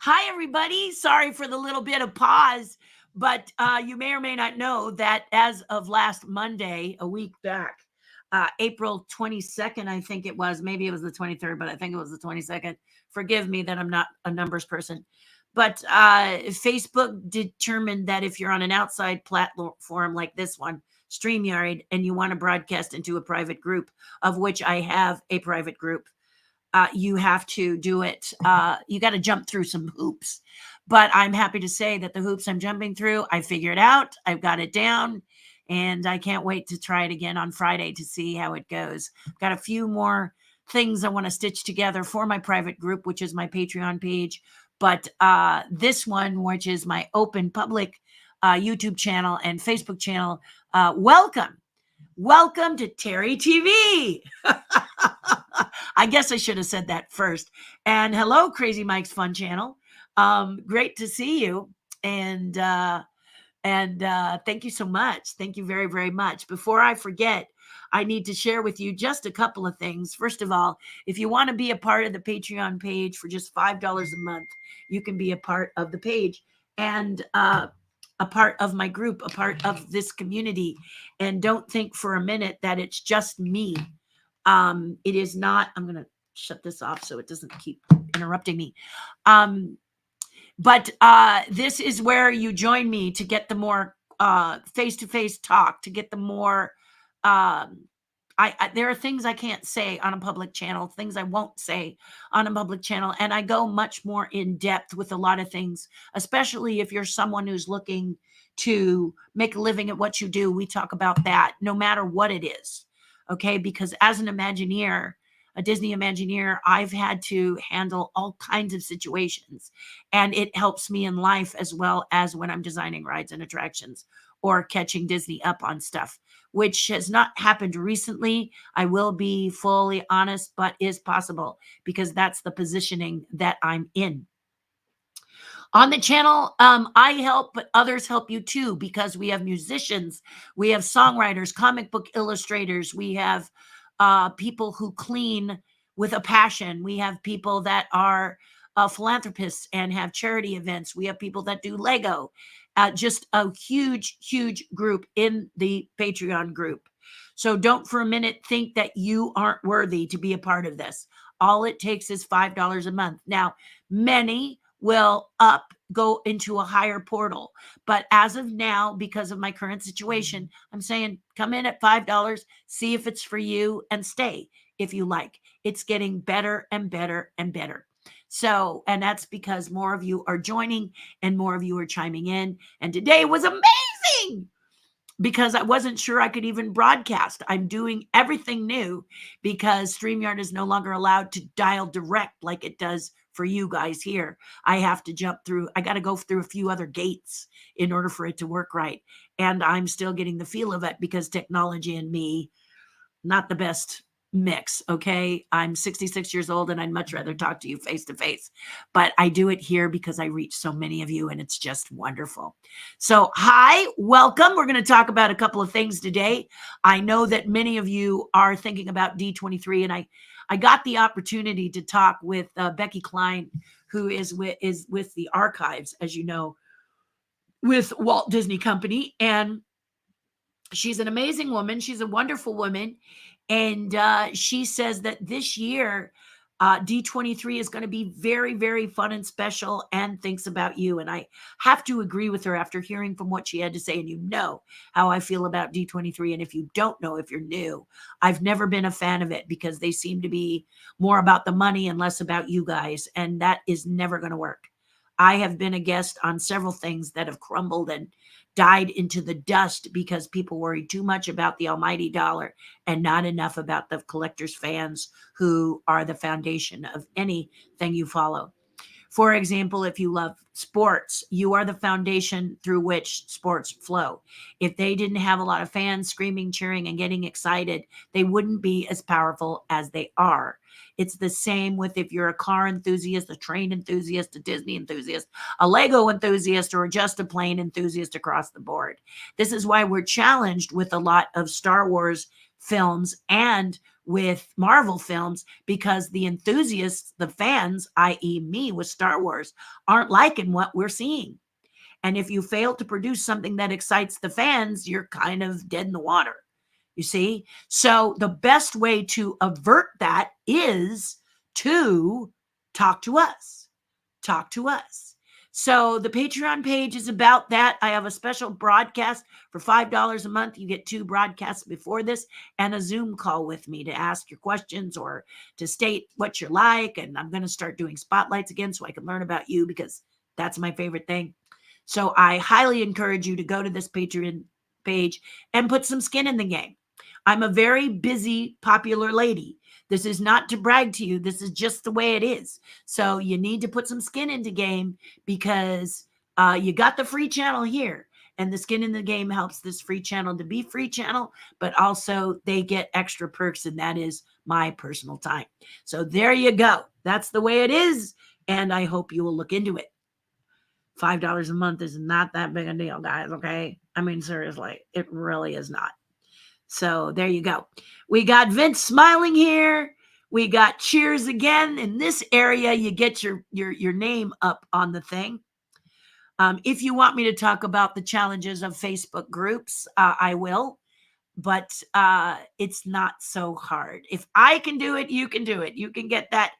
Hi, everybody. Sorry for the little bit of pause, but you may or may not know that as of last Monday, a week back, April 22nd, I think it was, maybe it was the 23rd, but I think it was the 22nd. Forgive me that I'm not a numbers person. But Facebook determined that if you're on an outside platform like this one, StreamYard, and you want to broadcast into a private group, of which I have a private group, you have to do it. You got to jump through some hoops. But I'm happy to say that the hoops I'm jumping through, I figured out, I've got it down, and I can't wait to try it again on Friday to see how it goes. I've got a few more things I want to stitch together for my private group, which is my Patreon page. But this one, which is my open public YouTube channel and Facebook channel, welcome to Terri TV. I guess I should have said that first. And hello, Crazy Mike's Fun Channel. Great to see you. And thank you so much. Thank you very, very much. Before I forget, I need to share with you just a couple of things. First of all, if you want to be a part of the Patreon page for just $5 a month, you can be a part of the page and a part of my group, a part of this community. And don't think for a minute that it's just me. It is not. I'm going to shut this off so it doesn't keep interrupting me. But this is where you join me to get the more face-to-face talk, to get the more there are things I can't say on a public channel, things I won't say on a public channel, and I go much more in depth with a lot of things, especially if you're someone who's looking to make a living at what you do. We talk about that no matter what it is. Okay, because as an Imagineer, a Disney Imagineer, I've had to handle all kinds of situations, and it helps me in life as well as when I'm designing rides and attractions or catching Disney up on stuff, which has not happened recently. I will be fully honest, but is possible because that's the positioning that I'm in. On the channel, I help, but others help you too, because we have musicians, we have songwriters, comic book illustrators, we have people who clean with a passion. We have people that are philanthropists and have charity events. We have people that do Lego. Just a huge, huge group in the Patreon group. So don't for a minute think that you aren't worthy to be a part of this. All it takes is $5 a month. Now, many will go into a higher portal. But as of now, because of my current situation, I'm saying come in at $5, see if it's for you, and stay if you like. It's getting better and better and better. So, and that's because more of you are joining and more of you are chiming in. And today was amazing because I wasn't sure I could even broadcast. I'm doing everything new because StreamYard is no longer allowed to dial direct like it does for you guys here. I have to jump through, I got to go through a few other gates in order for it to work right. And I'm still getting the feel of it because technology and me, not the best mix. Okay. I'm 66 years old and I'd much rather talk to you face to face, but I do it here because I reach so many of you and it's just wonderful. So hi, welcome. We're going to talk about a couple of things today. I know that many of you are thinking about D23 and I got the opportunity to talk with Becky Cline, who is with the archives, as you know, with Walt Disney Company. And she's an amazing woman. She's a wonderful woman. And she says that this year, D23 is going to be very, very fun and special and thinks about you. And I have to agree with her after hearing from what she had to say. And you know how I feel about D23. And if you don't know, if you're new, I've never been a fan of it because they seem to be more about the money and less about you guys. And that is never going to work. I have been a guest on several things that have crumbled and died into the dust because people worry too much about the almighty dollar and not enough about the collectors' fans who are the foundation of anything you follow. For example, if you love sports, you are the foundation through which sports flow. If they didn't have a lot of fans screaming, cheering, and getting excited, they wouldn't be as powerful as they are. It's the same with if you're a car enthusiast, a train enthusiast, a Disney enthusiast, a Lego enthusiast, or just a plane enthusiast across the board. This is why we're challenged with a lot of Star Wars films and with Marvel films, because the enthusiasts, the fans, i.e. me with Star Wars, aren't liking what we're seeing. And if you fail to produce something that excites the fans, you're kind of dead in the water. You see? So the best way to avert that is to talk to us. Talk to us. So the Patreon page is about that. I have a special broadcast for $5 a month. You get 2 broadcasts before this and a Zoom call with me to ask your questions or to state what you're like. And I'm going to start doing spotlights again so I can learn about you, because that's my favorite thing. So I highly encourage you to go to this Patreon page and put some skin in the game. I'm a very busy, popular lady. This is not to brag to you. This is just the way it is. So you need to put some skin into game, because you got the free channel here. And the skin in the game helps this free channel to be free channel, but also they get extra perks, and that is my personal time. So there you go. That's the way it is. And I hope you will look into it. $5 a month is not that big a deal, guys. Okay. I mean, seriously, it really is not. So there you go. We got Vince smiling here. We got cheers again. In this area, you get your name up on the thing. If you want me to talk about the challenges of Facebook groups, I will. But it's not so hard. If I can do it, you can do it. You can get that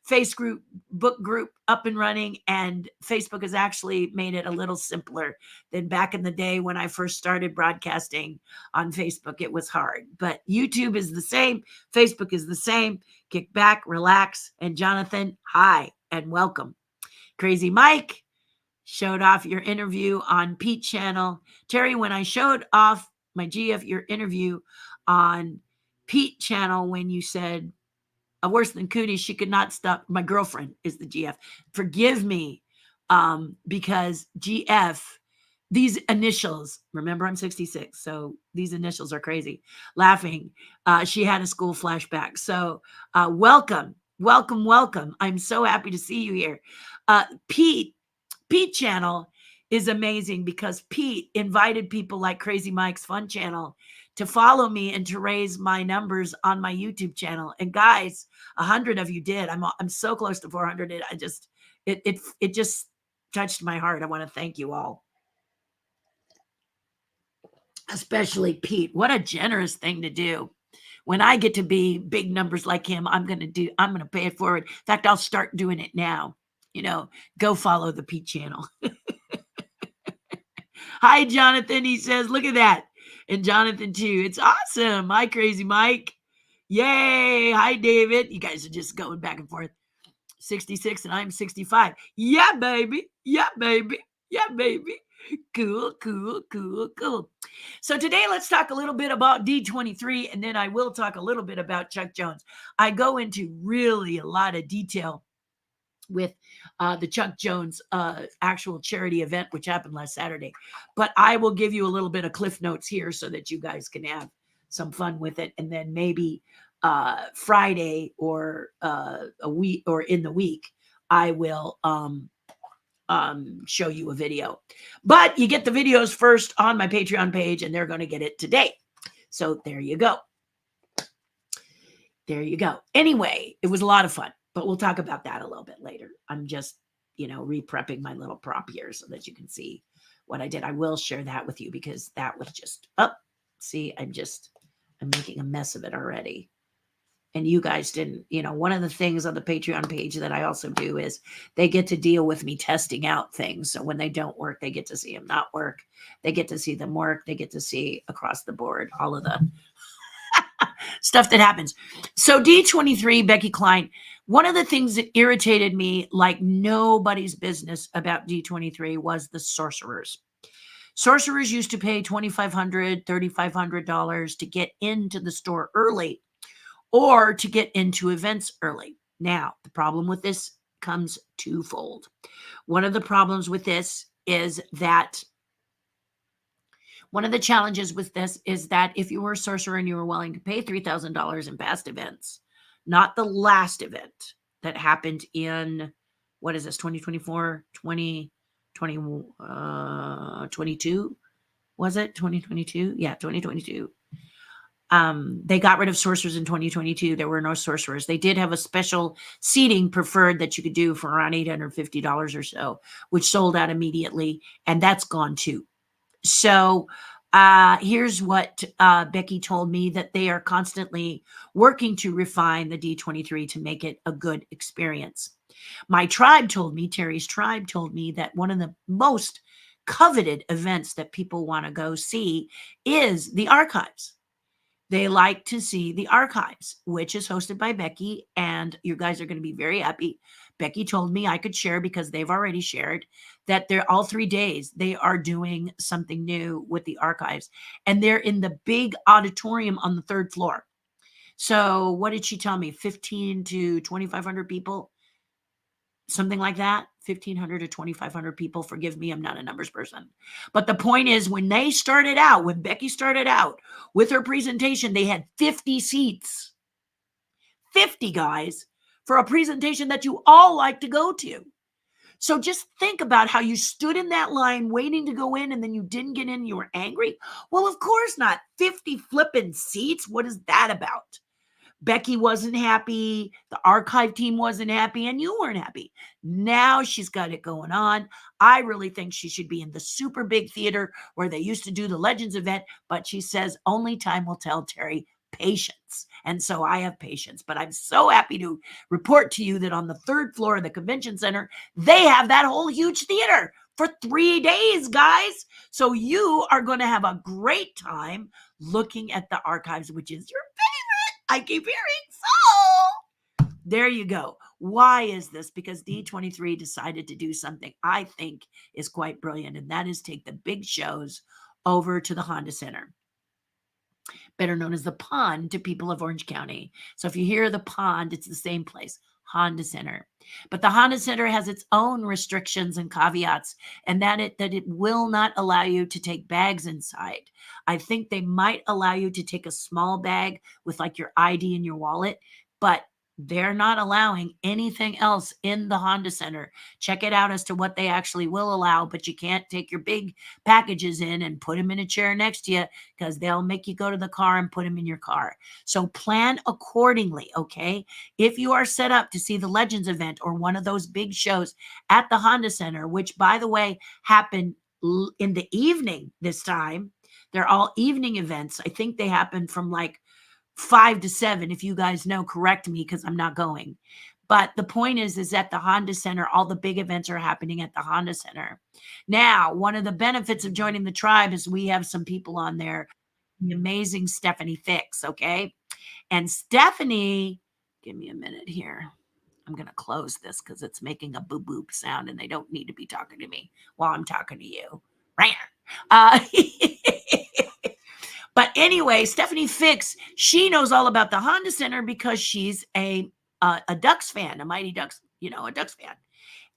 Facebook group up and running, and Facebook has actually made it a little simpler than back in the day when I first started broadcasting on Facebook. It was hard, but YouTube is the same. Facebook is the same. Kick back, relax. And Jonathan, hi and welcome. Crazy Mike showed off your interview on Pete channel. Terry, when I showed off my GF, your interview on Pete channel, when you said worse than cooties, she could not stop. My girlfriend is the GF. Forgive me, because GF, these initials, remember I'm 66, so these initials are crazy. Laughing. She had a school flashback. So welcome. I'm so happy to see you here. Pete channel is amazing, because Pete invited people like Crazy Mike's Fun channel to follow me and to raise my numbers on my YouTube channel. And guys, 100 of you did. I'm so close to 400. It just touched my heart. I want to thank you all, especially Pete. What a generous thing to do. When I get to be big numbers like him, I'm going to pay it forward. In fact, I'll start doing it now. Go follow the Pete channel. Hi, Jonathan. He says, look at that. And Jonathan, too. It's awesome. Hi, Crazy Mike. Yay. Hi, David. You guys are just going back and forth. 66 and I'm 65. Yeah, baby. Yeah, baby. Yeah, baby. Cool. So today, let's talk a little bit about D23, and then I will talk a little bit about Chuck Jones. I go into really a lot of detail with the Chuck Jones actual charity event, which happened last Saturday. But I will give you a little bit of cliff notes here so that you guys can have some fun with it. And then maybe Friday or a week or in the week, I will show you a video. But you get the videos first on my Patreon page, and they're going to get it today. So there you go. There you go. Anyway, it was a lot of fun. But we'll talk about that a little bit later. I'm just, re-prepping my little prop here so that you can see what I did. I will share that with you, because that was just see, I'm making a mess of it already. And you guys didn't, one of the things on the Patreon page that I also do is they get to deal with me testing out things. So when they don't work, they get to see them not work. They get to see them work. They get to see across the board all of the stuff that happens. So D23, Becky Cline, one of the things that irritated me like nobody's business about D23 was the sorcerers. Sorcerers used to pay $2,500, $3,500 to get into the store early or to get into events early. Now, the problem with this comes twofold. One of the problems with this is that one of the challenges with this is that if you were a sorcerer and you were willing to pay $3,000 in past events, not the last event that happened in, what is this, 2024, 2022? Was it 2022? Yeah, 2022. They got rid of sorcerers in 2022. There were no sorcerers. They did have a special seating preferred that you could do for around $850 or so, which sold out immediately, and that's gone too. So here's what Becky told me, that they are constantly working to refine the D23 to make it a good experience. My tribe told me, Terry's tribe told me, that one of the most coveted events that people want to go see is the archives. They like to see the archives, which is hosted by Becky, and you guys are going to be very happy. Becky told me I could share, because they've already shared, that they're all 3 days they are doing something new with the archives, and they're in the big auditorium on the 3rd floor. So what did she tell me? 15 to 2,500 people, something like that. 1,500 to 2,500 people. Forgive me, I'm not a numbers person. But the point is, when Becky started out with her presentation, they had 50 seats. 50, guys, for a presentation that you all like to go to. So just think about how you stood in that line waiting to go in, and then you didn't get in, you were angry. Well, of course not. 50 flipping seats. What is that about? Becky wasn't happy, the archive team wasn't happy, and you weren't happy. Now she's got it going on. I really think she should be in the super big theater where they used to do the Legends event, but she says only time will tell, Terry. Patience. And so I have patience, but I'm so happy to report to you that on the 3rd floor of the convention center, they have that whole huge theater for 3 days, guys. So you are going to have a great time looking at the archives, which is your I keep hearing. So there you go. Why is this? Because D23 decided to do something I think is quite brilliant, and that is take the big shows over to the Honda Center, better known as the Pond to people of Orange County. So if you hear the Pond, it's the same place, Honda Center. But the Honda Center has its own restrictions and caveats, and that it will not allow you to take bags inside. I think they might allow you to take a small bag with like your ID and your wallet, but they're not allowing anything else in the Honda Center. Check it out as to what they actually will allow, but you can't take your big packages in and put them in a chair next to you, because they'll make you go to the car and put them in your car. So plan accordingly, okay? If you are set up to see the Legends event or one of those big shows at the Honda Center, which, by the way, happen in the evening this time, they're all evening events. I think they happen from like 5 to 7. If you guys know, correct me, because I'm not going. But the point is at the Honda Center, all the big events are happening at the Honda Center. Now, one of the benefits of joining the tribe is we have some people on there, the amazing Stephanie Fix, okay? And Stephanie, give me a minute here. I'm going to close this because it's making a boop boop sound, and they don't need to be talking to me while I'm talking to you. Right? But anyway, Stephanie Fix, she knows all about the Honda Center because she's a Ducks fan, a Mighty Ducks, a Ducks fan,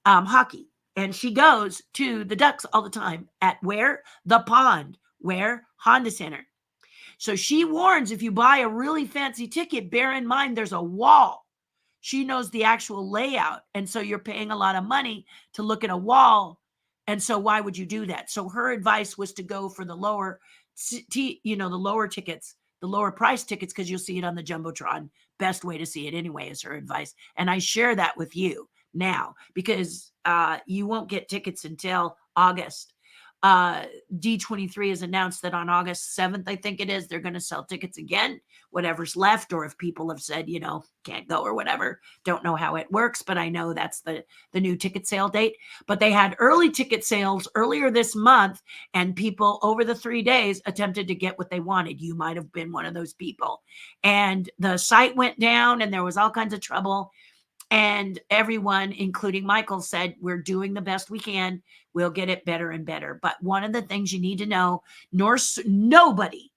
hockey. And she goes to the Ducks all the time at where? The Pond, where? Honda Center. So she warns, if you buy a really fancy ticket, bear in mind there's a wall. She knows the actual layout. And so you're paying a lot of money to look at a wall. And so why would you do that? So her advice was to go for the lower, the lower tickets, the lower price tickets, because you'll see it on the Jumbotron. Best way to see it anyway is her advice. And I share that with you now, because you won't get tickets until August. D23 has announced that on August 7th, I think it is, they're going to sell tickets again, whatever's left, or if people have said, can't go or whatever. Don't know how it works, but I know that's the new ticket sale date. But they had early ticket sales earlier this month, and people over the 3 days attempted to get what they wanted. You might have been one of those people. And the site went down, and there was all kinds of trouble. And everyone, including Michael, said, we're doing the best we can. We'll get it better and better. But one of the things you need to know, nobody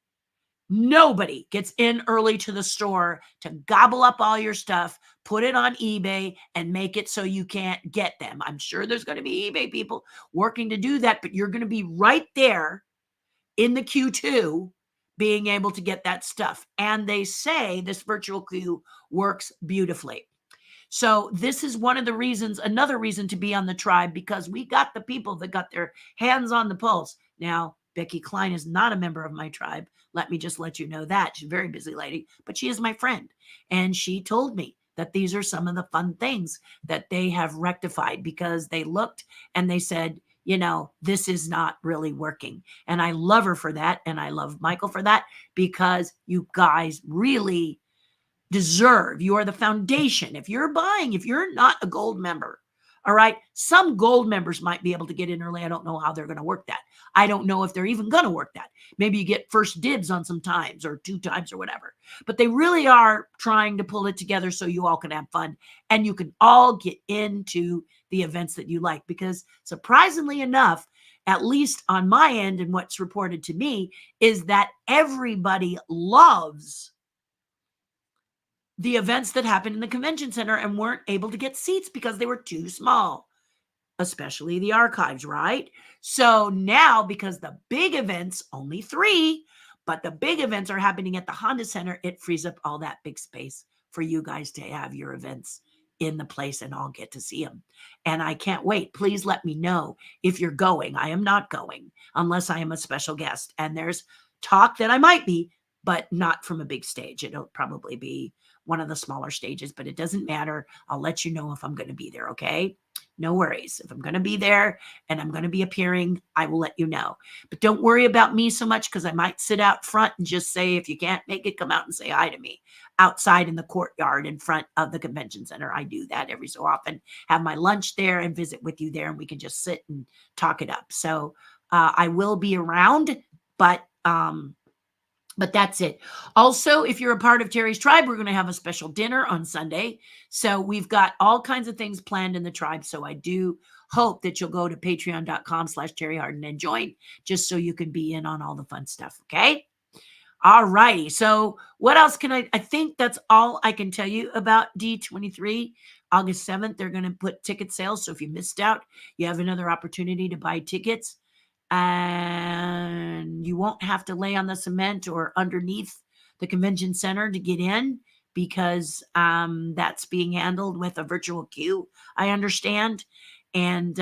gets in early to the store to gobble up all your stuff, put it on eBay, and make it so you can't get them. I'm sure there's going to be eBay people working to do that, but you're going to be right there in the queue too, being able to get that stuff. And they say this virtual queue works beautifully. So this is another reason to be on the tribe, because we got the people that got their hands on the pulse. Now, Becky Cline is not a member of my tribe. Let me just let you know that. She's a very busy lady, but she is my friend. And she told me that these are some of the fun things that they have rectified because they looked and they said, this is not really working. And I love her for that. And I love Michael for that because you guys really deserve. You are the foundation. If you're not a gold member, all right, some gold members might be able to get in early. I don't know how they're going to work that. I don't know if they're even going to work that. Maybe you get first dibs on some times or 2 times or whatever. But they really are trying to pull it together so you all can have fun and you can all get into the events that you like. Because surprisingly enough, at least on my end and what's reported to me, is that everybody loves the events that happened in the convention center and weren't able to get seats because they were too small, especially the archives, right? So now, because the big events, only 3, but the big events are happening at the Honda Center, it frees up all that big space for you guys to have your events in the place and all get to see them. And I can't wait. Please let me know if you're going. I am not going unless I am a special guest. And there's talk that I might be, but not from a big stage. It'll probably be one of the smaller stages, but it doesn't matter. I'll let you know if I'm going to be there, okay? No worries. If I'm going to be there and I'm going to be appearing, I will let you know. But don't worry about me so much because I might sit out front and just say, if you can't make it, come out and say hi to me outside in the courtyard in front of the convention center. I do that every so often, have my lunch there and visit with you there, and we can just sit and talk it up. So I will be around, but that's it. Also, if you're a part of Terry's tribe, we're going to have a special dinner on Sunday. So we've got all kinds of things planned in the tribe. So I do hope that you'll go to patreon.com/Terri Hardin and join just so you can be in on all the fun stuff. Okay. All righty. So what else can I think that's all I can tell you about D23. August 7th, they're going to put ticket sales. So if you missed out, you have another opportunity to buy tickets. And you won't have to lay on the cement or underneath the convention center to get in because that's being handled with a virtual queue, I understand. And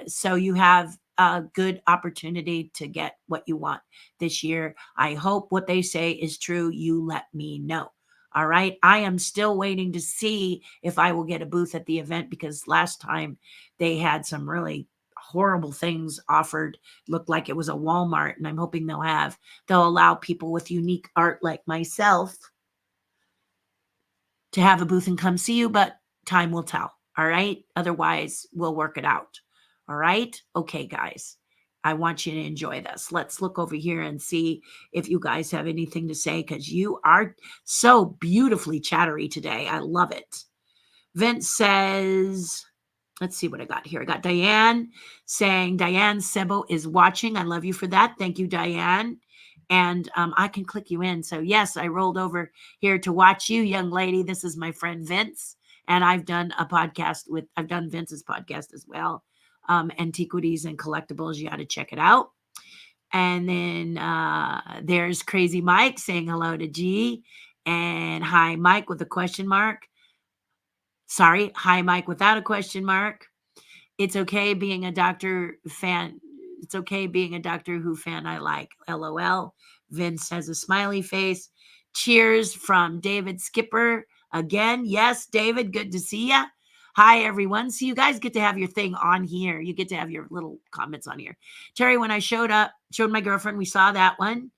so you have a good opportunity to get what you want this year. I hope what they say is true. You let me know. All right. I am still waiting to see if I will get a booth at the event because last time they had some really horrible things offered. Looked like it was a Walmart, and I'm hoping they'll allow people with unique art like myself to have a booth and come see you, but time will tell. All right. Otherwise, we'll work it out. All right. Okay, guys. I want you to enjoy this. Let's look over here and see if you guys have anything to say because you are so beautifully chattery today. I love it. Vince says, let's see what I got here. I got Diane saying, Diane Sebo is watching. I love you for that. Thank you, Diane. And I can click you in. So yes, I rolled over here to watch you, young lady. This is my friend Vince. And I've done Vince's podcast as well. Antiquities and Collectibles. You got to check it out. And then there's Crazy Mike saying hello to G. And hi, Mike, with a question mark. Sorry, hi, Mike, without a question mark. It's okay being a Doctor fan. It's okay being a Doctor Who fan I like. LOL. Vince has a smiley face. Cheers from David Skipper. Again, yes, David, good to see ya. Hi, everyone. So you guys get to have your thing on here. You get to have your little comments on here. Terry, when I showed my girlfriend, we saw that one.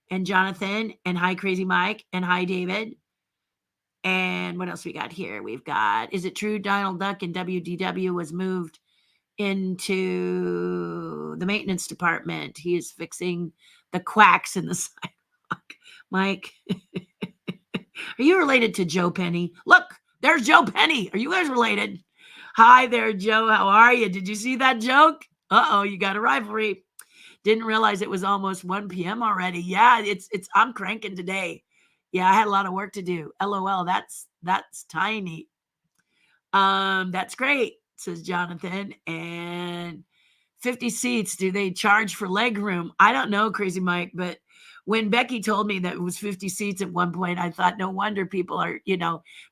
And Jonathan, and hi, Crazy Mike, and hi, David. And what else we got here? We've got, is it true Donald Duck in WDW was moved into the maintenance department? He is fixing the quacks in the sidewalk. Mike, are you related to Joe Penny? Look, there's Joe Penny. Are you guys related? Hi there, Joe. How are you? Did you see that joke? Uh-oh, you got a rivalry. Didn't realize it was almost 1 p.m. already. Yeah, I'm cranking today. Yeah, I had a lot of work to do. LOL, that's tiny. That's great, says Jonathan. And 50 seats, do they charge for leg room? I don't know, Crazy Mike, but when Becky told me that it was 50 seats at one point, I thought, no wonder people are,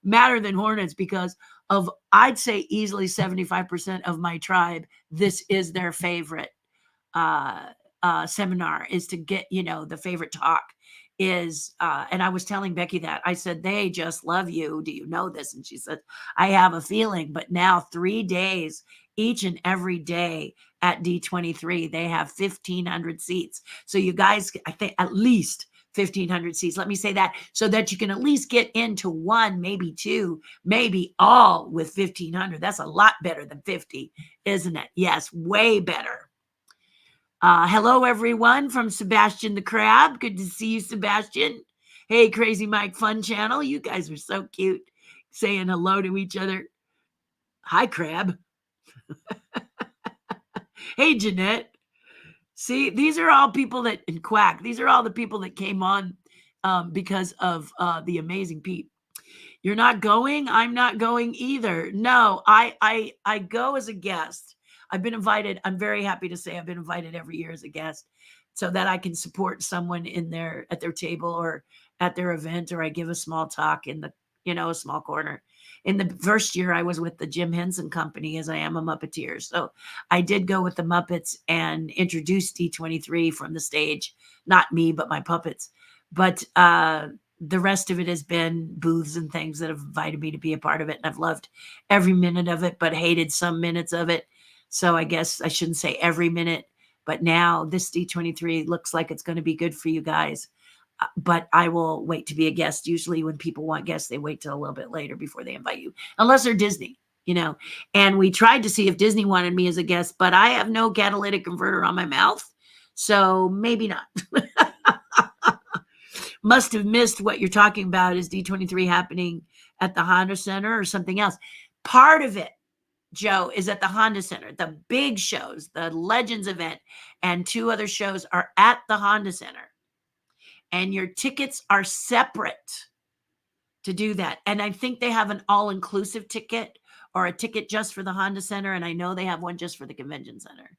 madder than hornets because of, I'd say easily 75% of my tribe, this is their favorite seminar, is to get, the favorite talk. is, and I was telling Becky that, I said, they just love you. Do you know this? And she said, I have a feeling, but now 3 days, each and every day at D23, they have 1,500 seats. So you guys, I think at least 1,500 seats. Let me say that so that you can at least get into one, maybe two, maybe all with 1,500. That's a lot better than 50, isn't it? Yes, way better. Hello, everyone, from Sebastian the Crab. Good to see you, Sebastian. Hey, Crazy Mike Fun Channel. You guys are so cute saying hello to each other. Hi, Crab. Hey, Jeanette. See, these are all people that, and Quack, these are all the people that came on because of the Amazing Pete. You're not going? I'm not going either. No, I go as a guest. I've been invited. I'm very happy to say I've been invited every year as a guest so that I can support someone in their at their table or at their event, or I give a small talk in the, a small corner. In the first year I was with the Jim Henson Company, as I am a Muppeteer. So I did go with the Muppets and introduce D23 from the stage, not me, but my puppets. But the rest of it has been booths and things that have invited me to be a part of it. And I've loved every minute of it, but hated some minutes of it. So I guess I shouldn't say every minute, but now this D23 looks like it's going to be good for you guys. But I will wait to be a guest. Usually when people want guests, they wait till a little bit later before they invite you, unless they're Disney, And we tried to see if Disney wanted me as a guest, but I have no catalytic converter on my mouth. So maybe not. Must have missed what you're talking about. Is D23 happening at the Honda Center or something else? Part of it, Joe, is at the Honda Center. The big shows, the Legends event, and 2 other shows are at the Honda Center. And your tickets are separate to do that. And I think they have an all-inclusive ticket or a ticket just for the Honda Center. And I know they have one just for the Convention Center.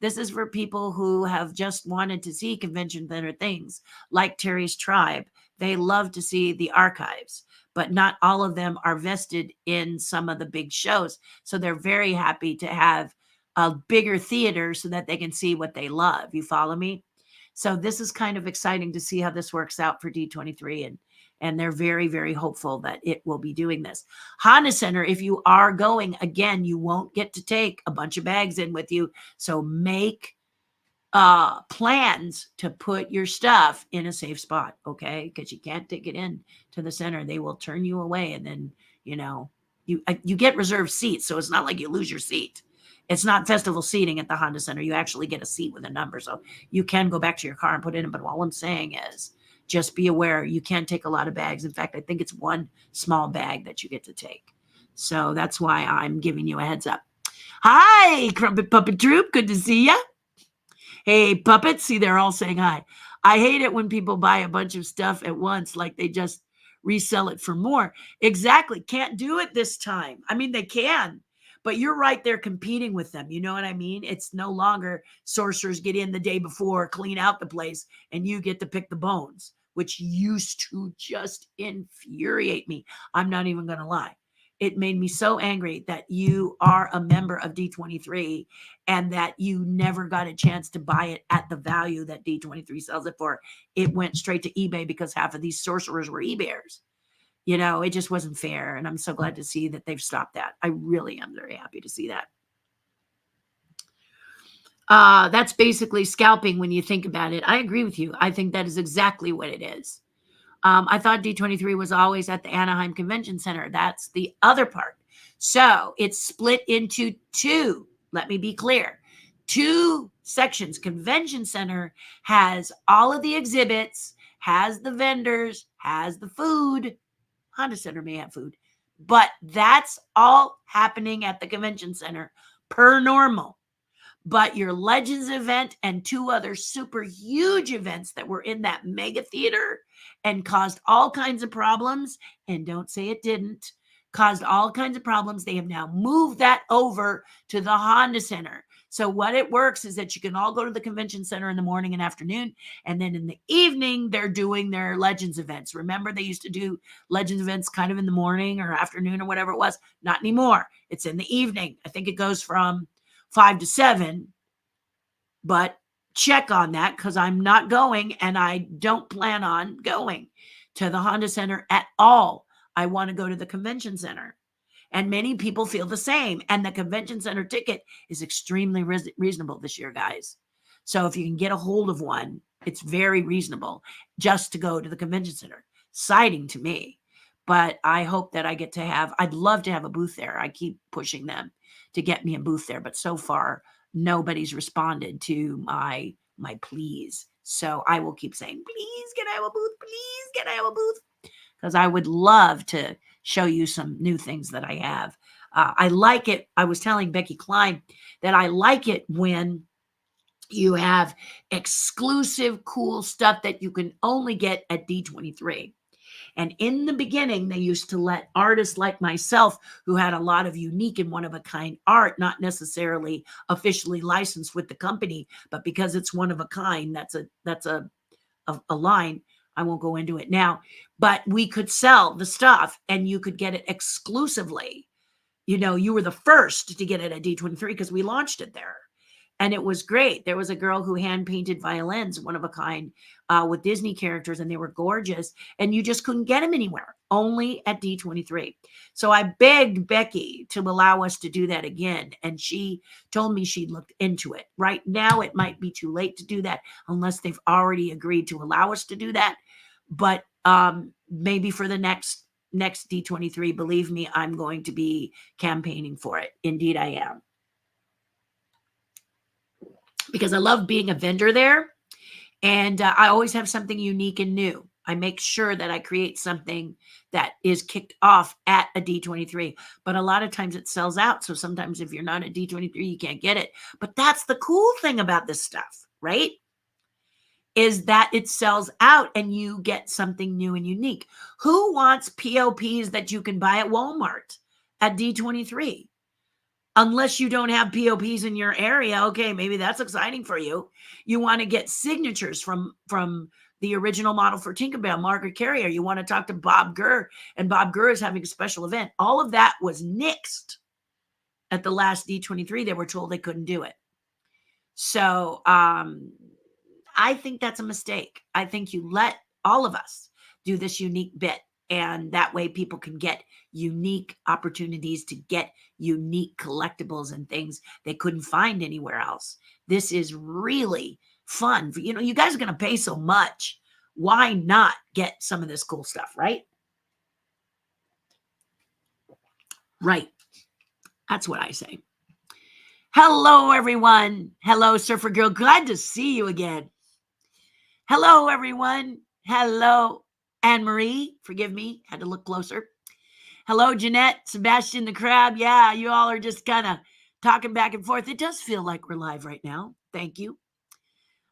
This is for people who have just wanted to see Convention Center things like Terry's Tribe. They love to see the archives, but not all of them are vested in some of the big shows. So they're very happy to have a bigger theater so that they can see what they love. You follow me? So this is kind of exciting to see how this works out for D23. And they're very, very hopeful that it will be doing this. Honda Center, if you are going, again, you won't get to take a bunch of bags in with you. So make plans to put your stuff in a safe spot, okay? Because you can't take it in to the center. They will turn you away, and then, you get reserved seats. So it's not like you lose your seat. It's not festival seating at the Honda Center. You actually get a seat with a number. So you can go back to your car and put it in. But all I'm saying is just be aware you can't take a lot of bags. In fact, I think it's one small bag that you get to take. So that's why I'm giving you a heads up. Hi, Crumpet Puppet Troop. Good to see ya. Hey, puppets. See, they're all saying hi. I hate it when people buy a bunch of stuff at once, like they just resell it for more. Exactly. Can't do it this time. I mean, they can. But you're right there competing with them. You know what I mean? It's no longer sorcerers get in the day before, clean out the place, and you get to pick the bones, which used to just infuriate me. I'm not even going to lie. It made me so angry that you are a member of D23 and that you never got a chance to buy it at the value that D23 sells it for. It went straight to eBay because half of these sorcerers were eBayers. It just wasn't fair. And I'm so glad to see that they've stopped that. I really am very happy to see that. That's basically scalping when you think about it. I agree with you. I think that is exactly what it is. I thought D23 was always at the Anaheim Convention Center. That's the other part. So it's split into 2. Let me be clear. 2 sections. Convention Center has all of the exhibits, has the vendors, has the food. Honda Center may have food, but that's all happening at the Convention Center per normal. But your Legends event and 2 other super huge events that were in that mega theater and caused all kinds of problems, and don't say it didn't, caused all kinds of problems. They have now moved that over to the Honda Center. So what it works is that you can all go to the Convention Center in the morning and afternoon, and then in the evening, they're doing their Legends events. Remember, they used to do Legends events kind of in the morning or afternoon or whatever it was. Not anymore. It's in the evening. I think it goes from 5 to 7, but check on that because I'm not going and I don't plan on going to the Honda Center at all. I want to go to the convention center. And many people feel the same. And the convention center ticket is extremely reasonable this year, guys. So if you can get a hold of one, it's very reasonable just to go to the convention center. Exciting to me. But I hope that I get to have, I'd love to have a booth there. I keep pushing them to get me a booth there. But so far, nobody's responded to my pleas. So I will keep saying, please, can I have a booth? Please, can I have a booth? Because I would love to show you some new things that I have. I like it. I was telling Becky Cline that I like it when you have exclusive, cool stuff that you can only get at D23. And in the beginning, they used to let artists like myself, who had a lot of unique and one-of-a-kind art, not necessarily officially licensed with the company, but because it's one of a kind, that's a line. I won't go into it now, but we could sell the stuff and you could get it exclusively. You know, you were the first to get it at D23 because we launched it there. And it was great. There was a girl who hand painted violins, one of a kind, with Disney characters, and they were gorgeous. And you just couldn't get them anywhere, only at D23. So I begged Becky to allow us to do that again. And she told me she'd looked into it. Right now, it might be too late to do that unless they've already agreed to allow us to do that. But maybe for the next D23, believe me, I'm going to be campaigning for it. Indeed, I am. Because I love being a vendor there. And I always have something unique and new. I make sure that I create something that is kicked off at a D23. But a lot of times it sells out. So sometimes if you're not at D23, you can't get it. But that's the cool thing about this stuff, right? Is that it sells out and you get something new and unique. Who wants POPs that you can buy at Walmart at D23? Unless you don't have POPs in your area, okay, maybe that's exciting for you. You want to get signatures from the original model for Tinkerbell, Margaret Carrier. You want to talk to Bob Gurr, and Bob Gurr is having a special event. All of that was nixed at the last D23. They were told they couldn't do it. So I think that's a mistake. I think you let all of us do this unique bit. And that way people can get unique opportunities to get unique collectibles and things they couldn't find anywhere else. This is really fun. You know, you guys are going to pay so much. Why not get some of this cool stuff, right? Right. That's what I say. Hello, everyone. Hello, Surfer Girl. Glad to see you again. Hello, everyone. Hello. Anne-Marie, forgive me, had to look closer. Hello, Jeanette, Sebastian the Crab. Yeah, you all are just kind of talking back and forth. It does feel like we're live right now. Thank you.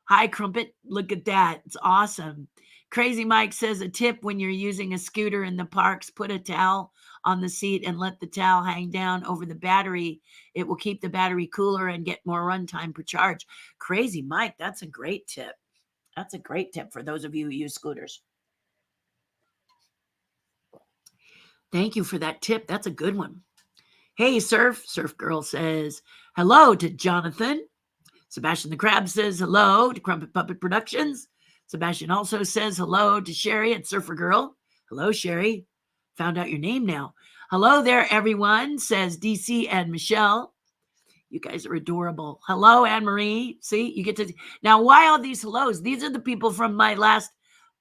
Hi, Crumpet. Look at that. It's awesome. Crazy Mike says a tip when you're using a scooter in the parks, put a towel on the seat and let the towel hang down over the battery. It will keep the battery cooler and get more runtime per charge. Crazy Mike, that's a great tip. That's a great tip for those of you who use scooters. Thank you for that tip. That's a good one. Hey, Surf Girl says hello to Jonathan. Sebastian the Crab says hello to Crumpet Puppet Productions. Sebastian also says hello to Sherry at Surfer Girl. Hello, Sherry. Found out your name now. Hello there, everyone, says DC and Michelle. You guys are adorable. Hello, Anne-Marie. See, you get to... Now, why all these hellos? These are the people from my last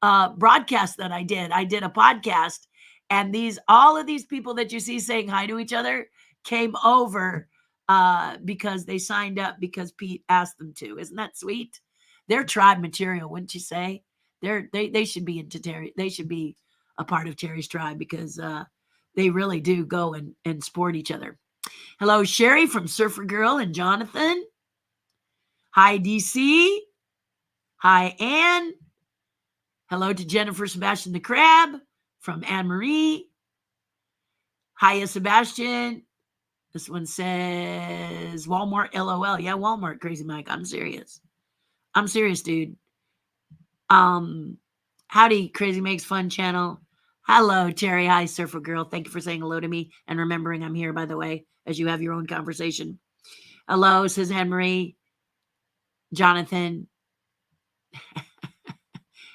broadcast that I did. I did a podcast. And all of these people that you see saying hi to each other came over because they signed up because Pete asked them to. Isn't that sweet? They're tribe material, wouldn't you say? They should be into Terry. They should be a part of Terry's tribe because they really do go and sport each other. Hello, Sherry from Surfer Girl and Jonathan. Hi, DC. Hi, Anne. Hello to Jennifer Sebastian the Crab from Anne-Marie. Hiya, Sebastian. This one says Walmart LOL. Yeah, Walmart, Crazy Mike. I'm serious. I'm serious, dude. Howdy, Crazy Makes Fun channel. Hello, Terry. Hi, Surfer Girl. Thank you for saying hello to me and remembering I'm here, by the way, as you have your own conversation. Hello, says Anne-Marie. Jonathan.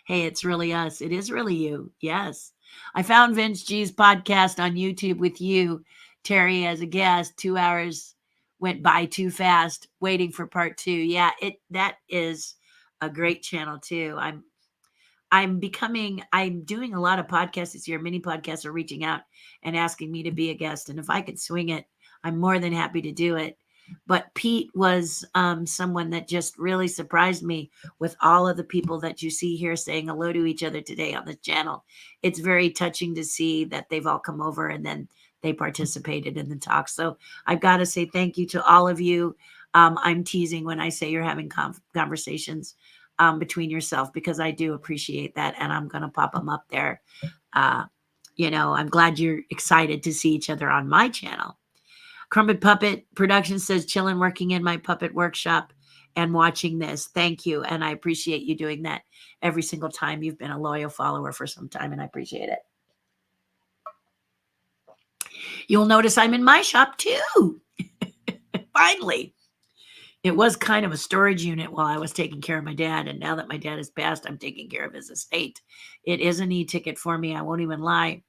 Hey, it's really us. It is really you. Yes. I found Vince G's podcast on YouTube with you, Terry, as a guest. 2 hours went by too fast, waiting for part two. Yeah, that is a great channel too. I'm doing a lot of podcasts this year. Many podcasts are reaching out and asking me to be a guest. And if I could swing it, I'm more than happy to do it. But Pete was someone that just really surprised me with all of the people that you see here saying hello to each other today on the channel. It's very touching to see that they've all come over and then they participated in the talk. So I've got to say thank you to all of you. I'm teasing when I say you're having conversations between yourself, because I do appreciate that, and I'm going to pop them up there. I'm glad you're excited to see each other on my channel. Crumpet Puppet Production says, chillin' working in my puppet workshop and watching this. Thank you, and I appreciate you doing that every single time. You've been a loyal follower for some time, and I appreciate it. You'll notice I'm in my shop too. Finally. It was kind of a storage unit while I was taking care of my dad. And now that my dad has passed, I'm taking care of his estate. It is an e-ticket for me. I won't even lie.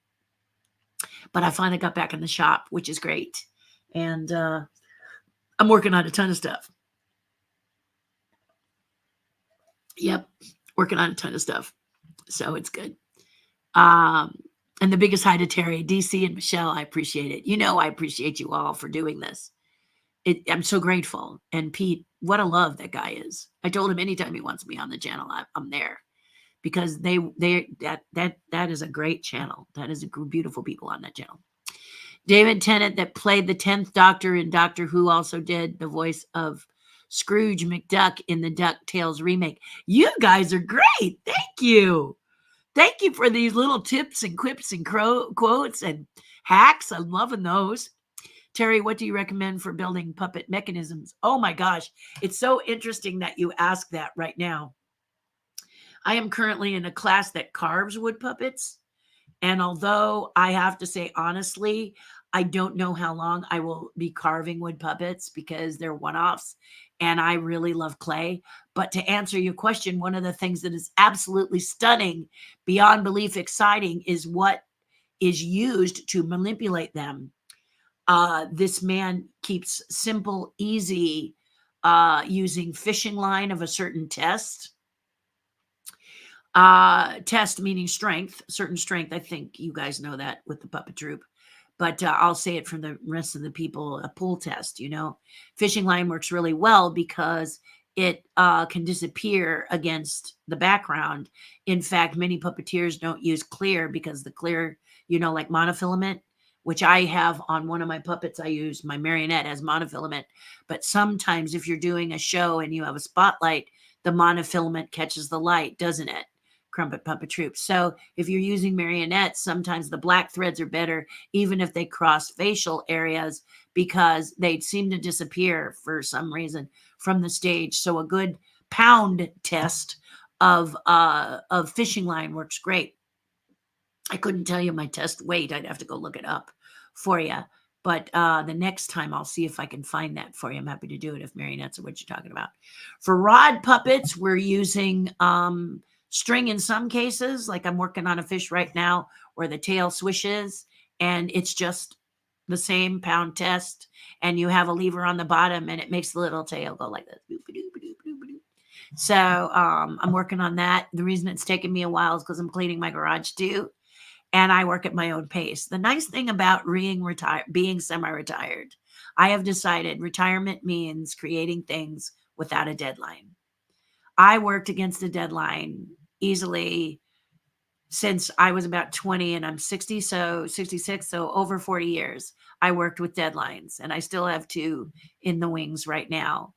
But I finally got back in the shop, which is great. And I'm working on a ton of stuff. Yep. Working on a ton of stuff. So it's good. And the biggest hi to Terry, DC, and Michelle. I appreciate it. I appreciate you all for doing this. I'm so grateful. And Pete, what a love that guy is. I told him anytime he wants me on the channel, I'm there, because that is a great channel. That is beautiful people on that channel. David Tennant, that played the 10th Doctor in Doctor Who, also did the voice of Scrooge McDuck in the DuckTales remake. You guys are great. Thank you. Thank you for these little tips and quips and quotes and hacks. I'm loving those. Terry, what do you recommend for building puppet mechanisms? Oh my gosh, it's so interesting that you ask that right now. I am currently in a class that carves wood puppets. And although I have to say, honestly, I don't know how long I will be carving wood puppets, because they're one-offs and I really love clay. But to answer your question, one of the things that is absolutely stunning, beyond belief exciting, is what is used to manipulate them. This man keeps simple, easy, using fishing line of a certain test. Test meaning strength, certain strength. I think you guys know that with the puppet troupe, but I'll say it from the rest of the people. A pull test, fishing line works really well because it can disappear against the background. In fact, many puppeteers don't use clear, because the clear, like monofilament, which I have on one of my puppets. I use my marionette as monofilament, but sometimes if you're doing a show and you have a spotlight, the monofilament catches the light, doesn't it? Crumpet Puppet Troupe. So if you're using marionettes, sometimes the black threads are better, even if they cross facial areas, because they seem to disappear for some reason from the stage. So a good pound test of fishing line works great. I couldn't tell you my test weight. I'd have to go look it up for you. But the next time I'll see if I can find that for you. I'm happy to do it if marionettes are what you're talking about. For rod puppets, we're using string in some cases. Like I'm working on a fish right now where the tail swishes, and it's just the same pound test. And you have a lever on the bottom, and it makes the little tail go like this. So I'm working on that. The reason it's taken me a while is because I'm cleaning my garage too, and I work at my own pace. The nice thing about being semi-retired, I have decided retirement means creating things without a deadline. I worked against a deadline easily since I was about 20, and I'm 60, so 66, so over 40 years. I worked with deadlines, and I still have 2 in the wings right now.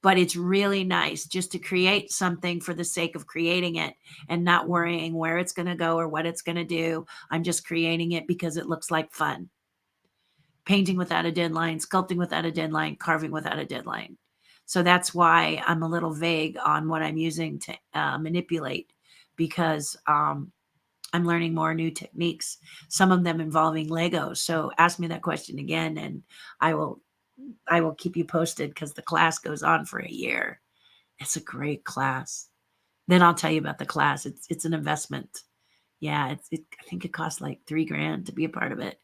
But it's really nice just to create something for the sake of creating it and not worrying where it's going to go or what it's going to do. I'm just creating it because it looks like fun. Painting without a deadline, sculpting without a deadline, carving without a deadline. So that's why I'm a little vague on what I'm using to manipulate, because I'm learning more new techniques, some of them involving Lego. So ask me that question again, and I will keep you posted, because the class goes on for a year. It's a great class. then I'll tell you about the class. It's an investment. Yeah, I think it costs like $3,000 to be a part of it,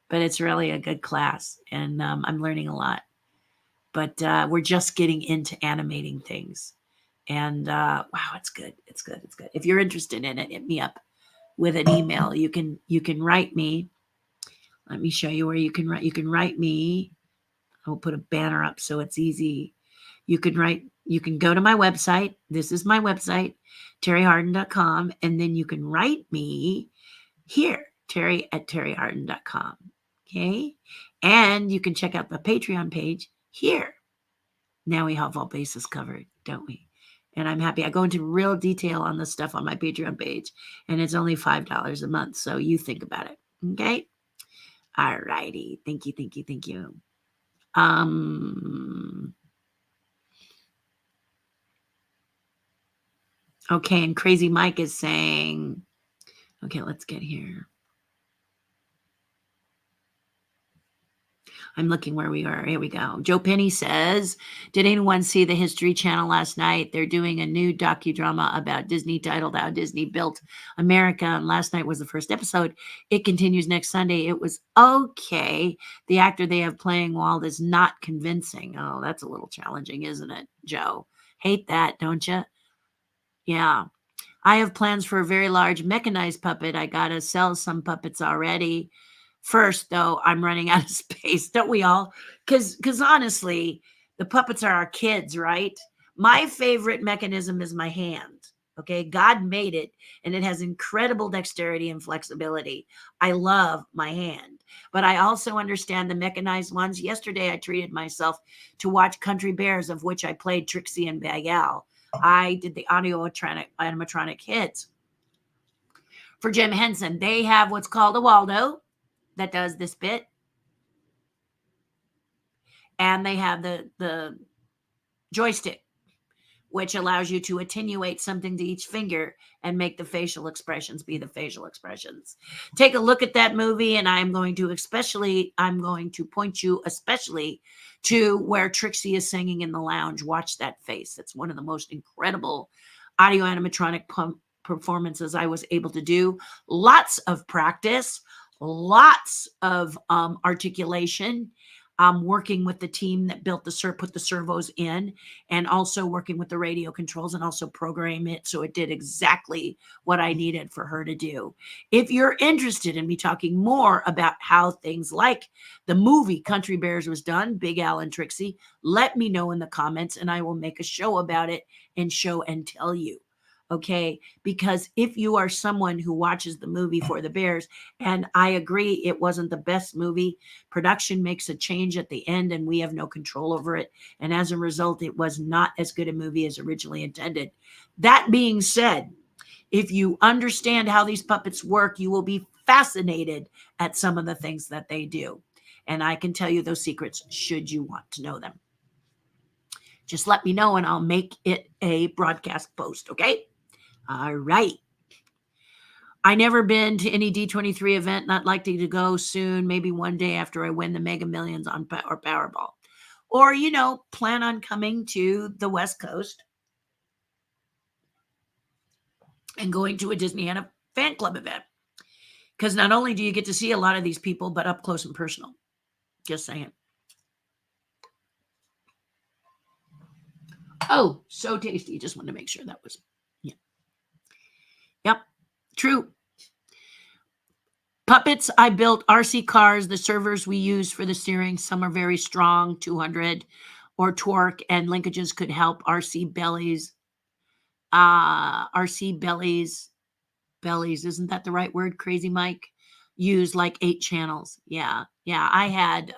but it's really a good class, and I'm learning a lot. But we're just getting into animating things, and wow, it's good. It's good. It's good. If you're interested in it, hit me up with an email. You can write me. Let me show you where you can write. You can write me. I'll put a banner up so it's easy. You can go to my website. This is my website, terrihardin.com, and then you can write me here, terri@terrihardin.com. Okay. And you can check out the Patreon page here. Now we have all bases covered, don't we? And I'm happy. I go into real detail on the stuff on my Patreon page, and it's only $5 a month. So you think about it. Okay. All righty. Thank you. Thank you. Thank you. Okay, and Crazy Mike is saying, okay, let's get here. I'm looking where we are. Here we go. Joe Penny says, did anyone see the History Channel last night? They're doing a new docudrama about Disney titled How Disney Built America. And last night was the first episode. It continues next Sunday. It was okay. The actor they have playing Walt is not convincing. Oh, that's a little challenging, isn't it, Joe? Hate that, don't you? Yeah. I have plans for a very large mechanized puppet. I got to sell some puppets already. First, though, I'm running out of space. Don't we all? Because honestly, the puppets are our kids, right? My favorite mechanism is my hand. Okay. God made it, and it has incredible dexterity and flexibility. I love my hand, but I also understand the mechanized ones. Yesterday, I treated myself to watch Country Bears, of which I played Trixie and Bag Al. I did the animatronic hits for Jim Henson. They have what's called a Waldo that does this bit, and they have the joystick, which allows you to attenuate something to each finger and make the facial expressions be the facial expressions. Take a look at that movie, and I'm going to point you especially to where Trixie is singing in the lounge. Watch that face. It's one of the most incredible audio animatronic performances I was able to do. Lots of practice, lots of articulation. Working with the team that put the servos in, and also working with the radio controls, and also program it so it did exactly what I needed for her to do. If you're interested in me talking more about how things like the movie Country Bears was done, Big Al and Trixie, let me know in the comments, and I will make a show about it and show and tell you. Okay, because if you are someone who watches the movie for the Bears, and I agree it wasn't the best movie, production makes a change at the end and we have no control over it. And as a result, it was not as good a movie as originally intended. That being said, if you understand how these puppets work, you will be fascinated at some of the things that they do. And I can tell you those secrets should you want to know them. Just let me know and I'll make it a broadcast post, okay? All right. I never been to any D23 event, not likely to go soon, maybe one day after I win the Mega Millions or Powerball. Or, plan on coming to the West Coast and going to a Disneyana Fan Club event. Because not only do you get to see a lot of these people, but up close and personal. Just saying. Oh, so tasty. Just wanted to make sure that was, yeah. Yep, true. Puppets, I built RC cars. The servers we use for the steering, some are very strong, 200 or torque, and linkages could help RC bellies. Bellies, isn't that the right word, Crazy Mike? Use like 8 channels. Yeah. I had,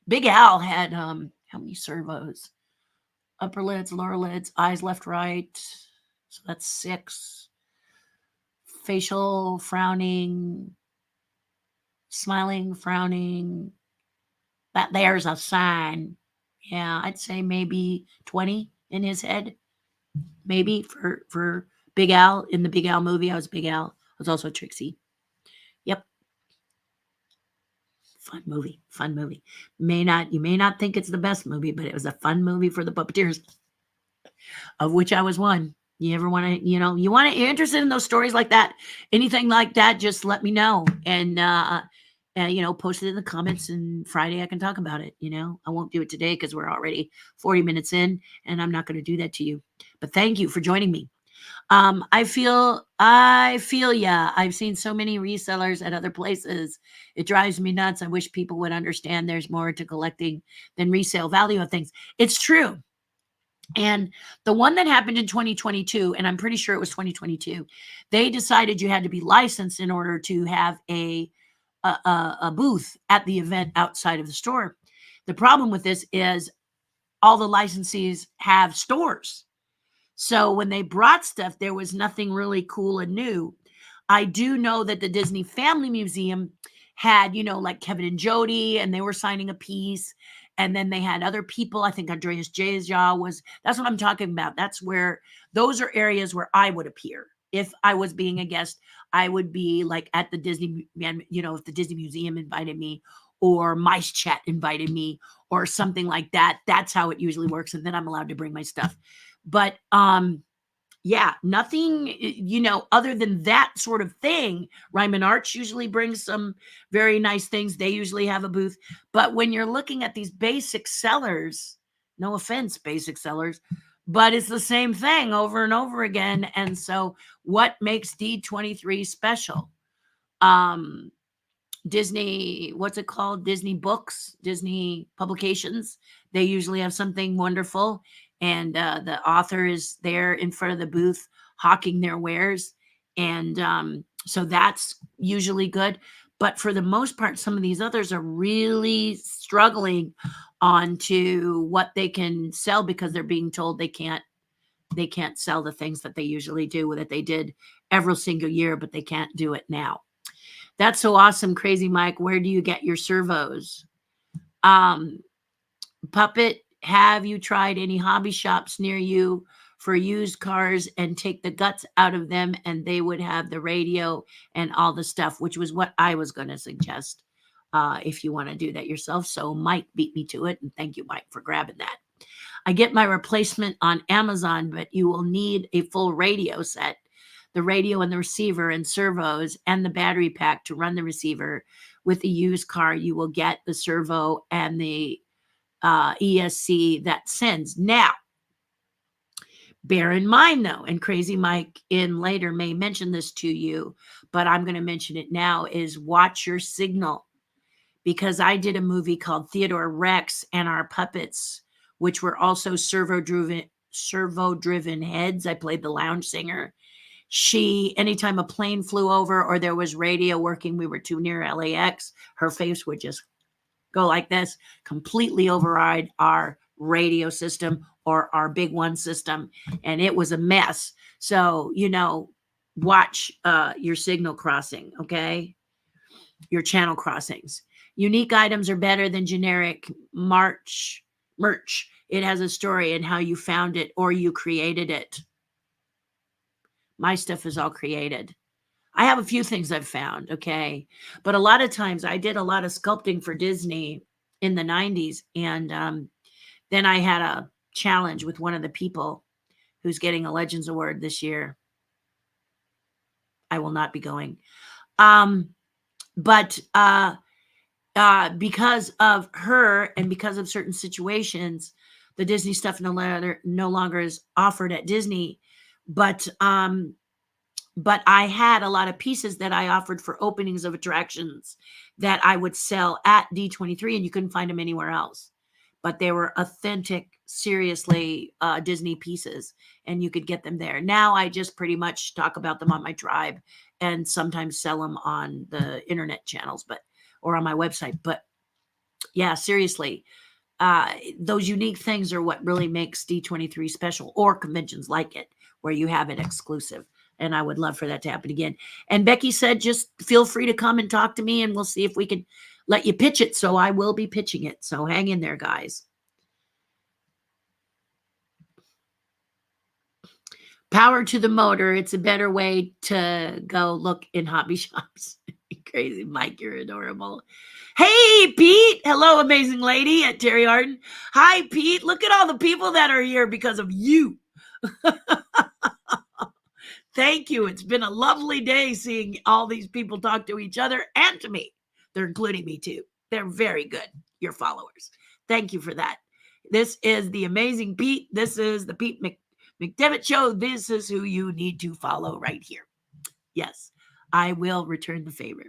Big Al had, how many servos? Upper lids, lower lids, eyes left, right. So that's 6. Facial, frowning, smiling, frowning. That there's a sign. Yeah, I'd say maybe 20 in his head. Maybe for Big Al. In the Big Al movie, I was Big Al. I was also Trixie. Yep. Fun movie. You may not think it's the best movie, but it was a fun movie for the puppeteers, of which I was one. You ever want to, you're interested in those stories like that, anything like that, just let me know. And, post it in the comments, and Friday I can talk about it. I won't do it today because we're already 40 minutes in, and I'm not going to do that to you. But thank you for joining me. I feel yeah. I've seen so many resellers at other places. It drives me nuts. I wish people would understand there's more to collecting than resale value of things. It's true. And the one that happened in 2022, and I'm pretty sure it was 2022, they decided you had to be licensed in order to have a booth at the event outside of the store. The problem with this is all the licensees have stores. So when they brought stuff, there was nothing really cool and new. I do know that the Disney Family Museum had, like Kevin and Jody, and they were signing a piece. And then they had other people. I think Andreas Jaja that's what I'm talking about. Those are areas where I would appear. If I was being a guest, I would be like at the Disney, if the Disney Museum invited me, or Mice Chat invited me, or something like that. That's how it usually works. And then I'm allowed to bring my stuff. But yeah, nothing, other than that sort of thing. Ryman Arts usually brings some very nice things. They usually have a booth. But when you're looking at these basic sellers, no offense, basic sellers, but it's the same thing over and over again. And so what makes D23 special? Disney, what's it called? Disney Books, Disney Publications. They usually have something wonderful. And the author is there in front of the booth hawking their wares. And so that's usually good. But for the most part, some of these others are really struggling onto what they can sell because they're being told they can't sell the things that they usually do, that they did every single year, but they can't do it now. That's so awesome, Crazy Mike. Where do you get your servos? Puppet, have you tried any hobby shops near you for used cars and take the guts out of them, and they would have the radio and all the stuff, which was what I was going to suggest if you want to do that yourself. So Mike beat me to it, and thank you, Mike, for grabbing that. I get my replacement on Amazon, but you will need a full radio set, the radio and the receiver and servos and the battery pack to run the receiver. With the used car, you will get the servo and the ESC that sends. Now, bear in mind though, and Crazy Mike in later may mention this to you, but I'm going to mention it now, is watch your signal. Because I did a movie called Theodore Rex and Our Puppets, which were also servo-driven heads. I played the lounge singer. Anytime a plane flew over or there was radio working, we were too near LAX, her face would just go like this, completely override our radio system or our big one system. And it was a mess. So, watch your signal crossing, okay? Your channel crossings. Unique items are better than generic merch. It has a story and how you found it or you created it. My stuff is all created. I have a few things I've found, okay? But a lot of times I did a lot of sculpting for Disney in the 90s. And then I had a challenge with one of the people who's getting a Legends Award this year. I will not be going. But because of her and because of certain situations, the Disney stuff no longer is offered at Disney. But I had a lot of pieces that I offered for openings of attractions that I would sell at D23, and you couldn't find them anywhere else. But they were authentic, seriously Disney pieces, and you could get them there. Now I just pretty much talk about them on my tribe and sometimes sell them on the internet channels, or on my website. But yeah, seriously, those unique things are what really makes D23 special, or conventions like it, where you have it exclusive. And I would love for that to happen again. And Becky said, just feel free to come and talk to me, and we'll see if we can let you pitch it. So I will be pitching it. So hang in there, guys. Power to the motor. It's a better way to go look in hobby shops. Crazy Mike, you're adorable. Hey, Pete. Hello, amazing lady at TERRI HARDIN. Hi, Pete. Look at all the people that are here because of you. Thank you. It's been a lovely day seeing all these people talk to each other and to me. They're including me too. They're very good, your followers. Thank you for that. This is the Amazing Pete. This is the Pete McDevitt Show. This is who you need to follow right here. Yes, I will return the favor.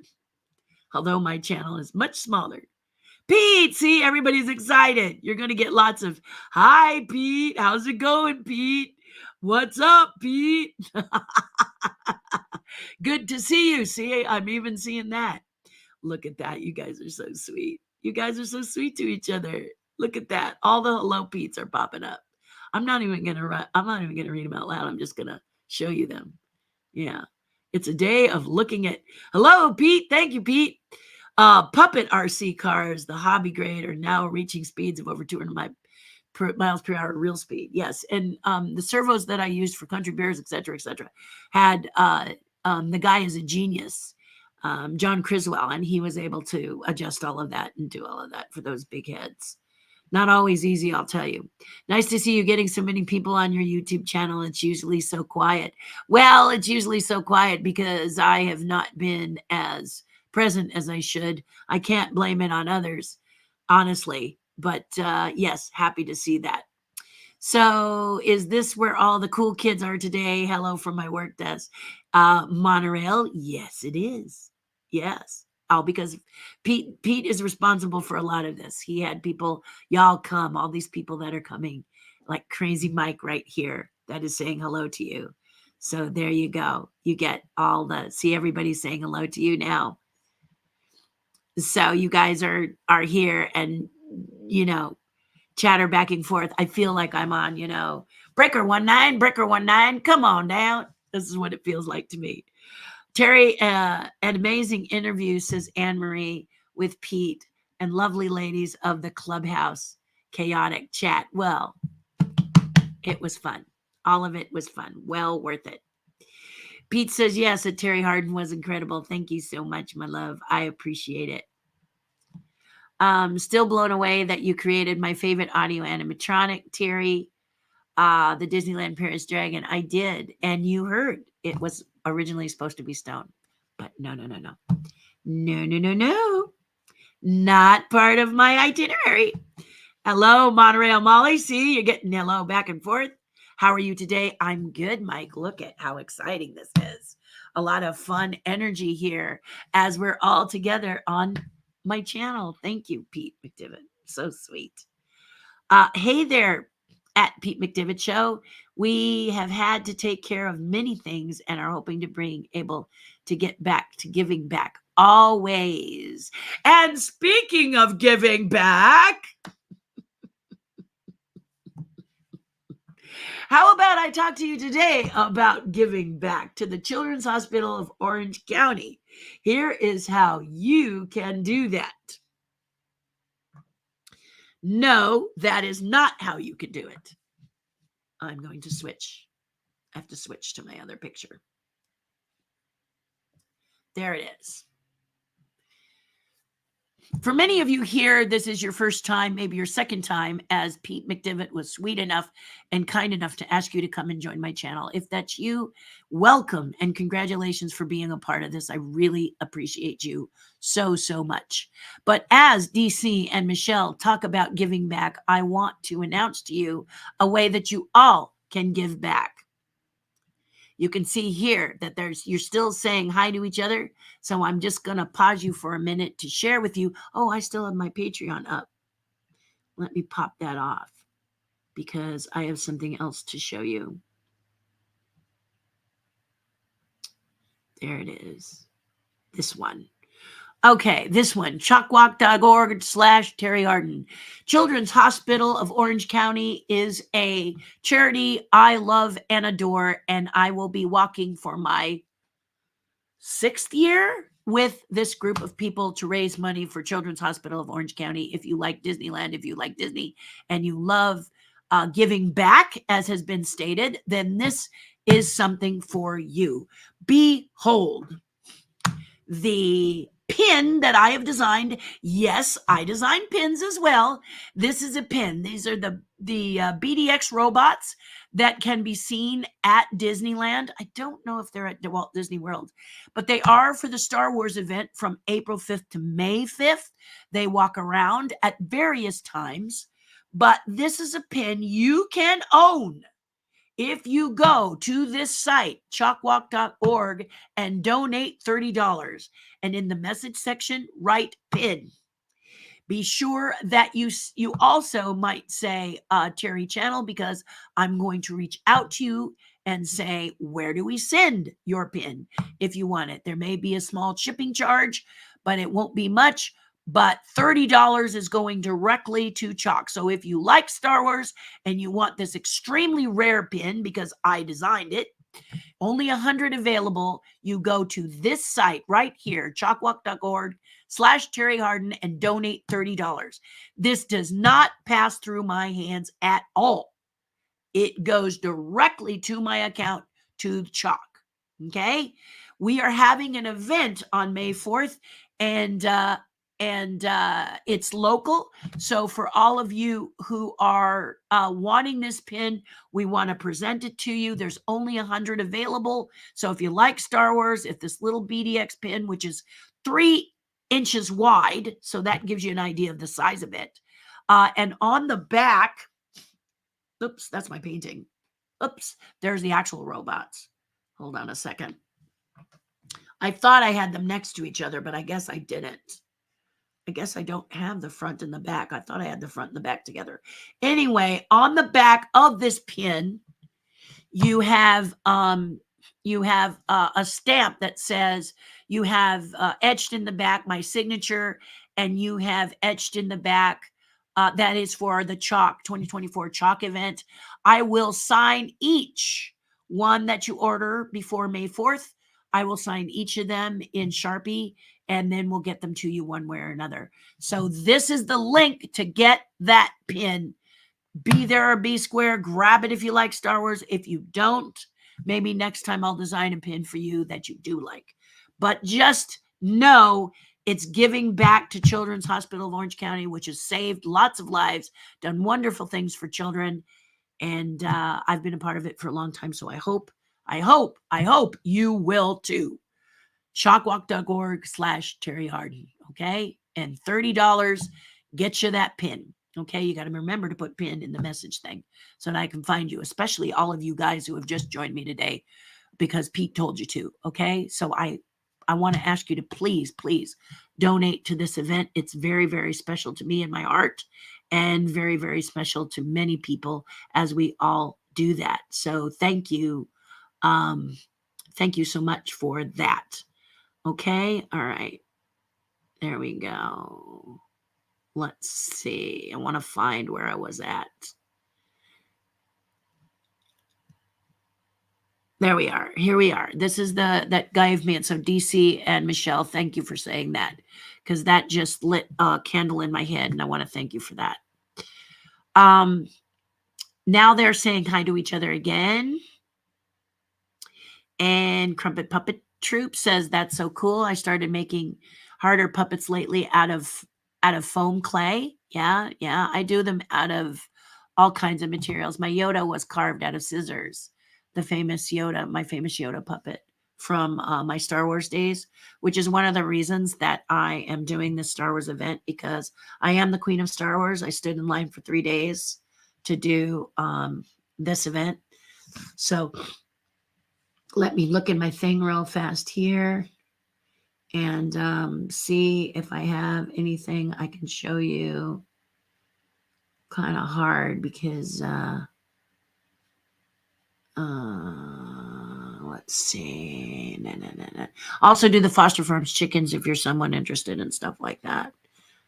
Although my channel is much smaller. Pete, see, everybody's excited. You're going to get lots of, hi, Pete. How's it going, Pete? What's up, Pete? Good to see you. See, I'm even seeing that. Look at that. You guys are so sweet. You guys are so sweet to each other. Look at that. All the hello Pete's are popping up. I'm not even going to read them out loud. I'm just going to show you them. Yeah. It's a day of looking at, hello, Pete. Thank you, Pete. Puppet RC cars, the hobby grade, are now reaching speeds of over 200 miles per hour real speed. Yes. And the servos that I used for country bears, et cetera, had the guy is a genius, John Criswell, and he was able to adjust all of that and do all of that for those big heads. Not always easy, I'll tell you. Nice to see you getting so many people on your YouTube channel. It's usually so quiet. Well, it's usually so quiet because I have not been as present as I should. I can't blame it on others, honestly. But yes, happy to see that. So is this where all the cool kids are today? Hello from my work desk. Monorail? Yes, it is. Yes. Oh, because Pete is responsible for a lot of this. He had people, y'all come, all these people that are coming, like Crazy Mike right here that is saying hello to you. So there you go. You get all the, see, everybody's saying hello to you now. So you guys are here and, you know, chatter back and forth. I feel like I'm on, you know, Breaker 19, come on down. This is what it feels like to me. Terry, an amazing interview, says Anne-Marie, with Pete and lovely ladies of the Clubhouse chaotic chat. Well, it was fun. All of it was fun. Well worth it. Pete says, yes, that Terri Hardin was incredible. Thank you so much, my love. I appreciate it. Still blown away that you created my favorite audio animatronic, Terry, the Disneyland Paris Dragon. I did. And you heard it was originally supposed to be stone. But no. Not part of my itinerary. Hello, Monorail Molly. See, you're getting hello back and forth. How are you today? I'm good, Mike. Look at how exciting this is. A lot of fun energy here as we're all together on my channel. Thank you, Pete McDevitt. So sweet. Hey there, at Pete McDevitt Show. We have had to take care of many things and are hoping to be able to get back to giving back always. And speaking of giving back, how about I talk to you today about giving back to the Children's Hospital of Orange County? Here is how you can do that. No, that is not how you can do it. I'm going to switch. I have to switch to my other picture. There it is. For many of you here, this is your first time, maybe your second time, as Pete McDevitt was sweet enough and kind enough to ask you to come and join my channel. If that's you, welcome and congratulations for being a part of this. I really appreciate you so much. But as DC and Michelle talk about giving back, I want to announce to you a way that you all can give back. You can see here that you're still saying hi to each other. So I'm just going to pause you for a minute to share with you. Oh, I still have my Patreon up. Let me pop that off because I have something else to show you. There it is. This one. Okay, this one, chalkwalk.org/Terri Hardin. Children's Hospital of Orange County is a charity I love and adore, and I will be walking for my 6th year with this group of people to raise money for Children's Hospital of Orange County. If you like Disneyland, if you like Disney, and you love giving back, as has been stated, then this is something for you. Behold, the pin that I have designed. Yes, I design pins as well. This is a pin. These are the BDX robots that can be seen at Disneyland. I don't know if they're at Walt Disney World, but they are for the Star Wars event from April 5th to May 5th. They walk around at various times, but this is a pin you can own if you go to this site, chalkwalk.org, and donate $30. And in the message section, write pin. Be sure that you also might say Terry Channel, because I'm going to reach out to you and say, where do we send your pin if you want it? There may be a small shipping charge, but it won't be much. But $30 is going directly to Chalk. So if you like Star Wars and you want this extremely rare pin, because I designed it, only 100 available, you go to this site right here, chalkwalk.org/Terri Hardin, and donate $30. This does not pass through my hands at all. It goes directly to my account, to Chalk. Okay? We are having an event on May 4th, and it's local. So for all of you who are wanting this pin, we want to present it to you. There's only 100 available. So if you like Star Wars, if this little BDX pin, which is 3 inches wide, so that gives you an idea of the size of it. And on the back, oops, that's my painting. Oops, there's the actual robots. Hold on a second. I thought I had them next to each other, but I guess I didn't. I guess I don't have the front and the back. I thought I had the front and the back together. Anyway, on the back of this pin, you have a stamp that says, you have etched in the back my signature, and you have etched in the back, that is for the Chalk 2024 Chalk event. I will sign each one that you order before May 4th. I will sign each of them in Sharpie, and then we'll get them to you one way or another. So this is the link to get that pin. Be there or be square. Grab it if you like Star Wars. If you don't, maybe next time I'll design a pin for you that you do like. But just know it's giving back to Children's Hospital of Orange County, which has saved lots of lives, done wonderful things for children. And I've been a part of it for a long time. So I hope you will too. Chalkwalk.org/Terri Hardin. Okay. And $30 gets you that pin. Okay. You got to remember to put pin in the message thing so that I can find you, especially all of you guys who have just joined me today because Pete told you to. Okay. So I want to ask you to please donate to this event. It's very, very special to me and my heart, and very, very special to many people as we all do that. So thank you. Thank you so much for that. Okay. All right. There we go. Let's see. I want to find where I was at. There we are. Here we are. This is that guy of me. And so DC and Michelle, thank you for saying that, because that just lit a candle in my head, and I want to thank you for that. Now they're saying hi to each other again. And Crumpet Puppet Troop says, that's so cool. I started making harder puppets lately out of foam clay. Yeah. I do them out of all kinds of materials. My Yoda was carved out of scissors. The famous Yoda, my famous Yoda puppet from my Star Wars days, which is one of the reasons that I am doing this Star Wars event, because I am the Queen of Star Wars. I stood in line for 3 days to do this event. So let me look in my thing real fast here and see if I have anything I can show you. Kind of hard because let's see. No. Also do the Foster Farms chickens if you're someone interested in stuff like that.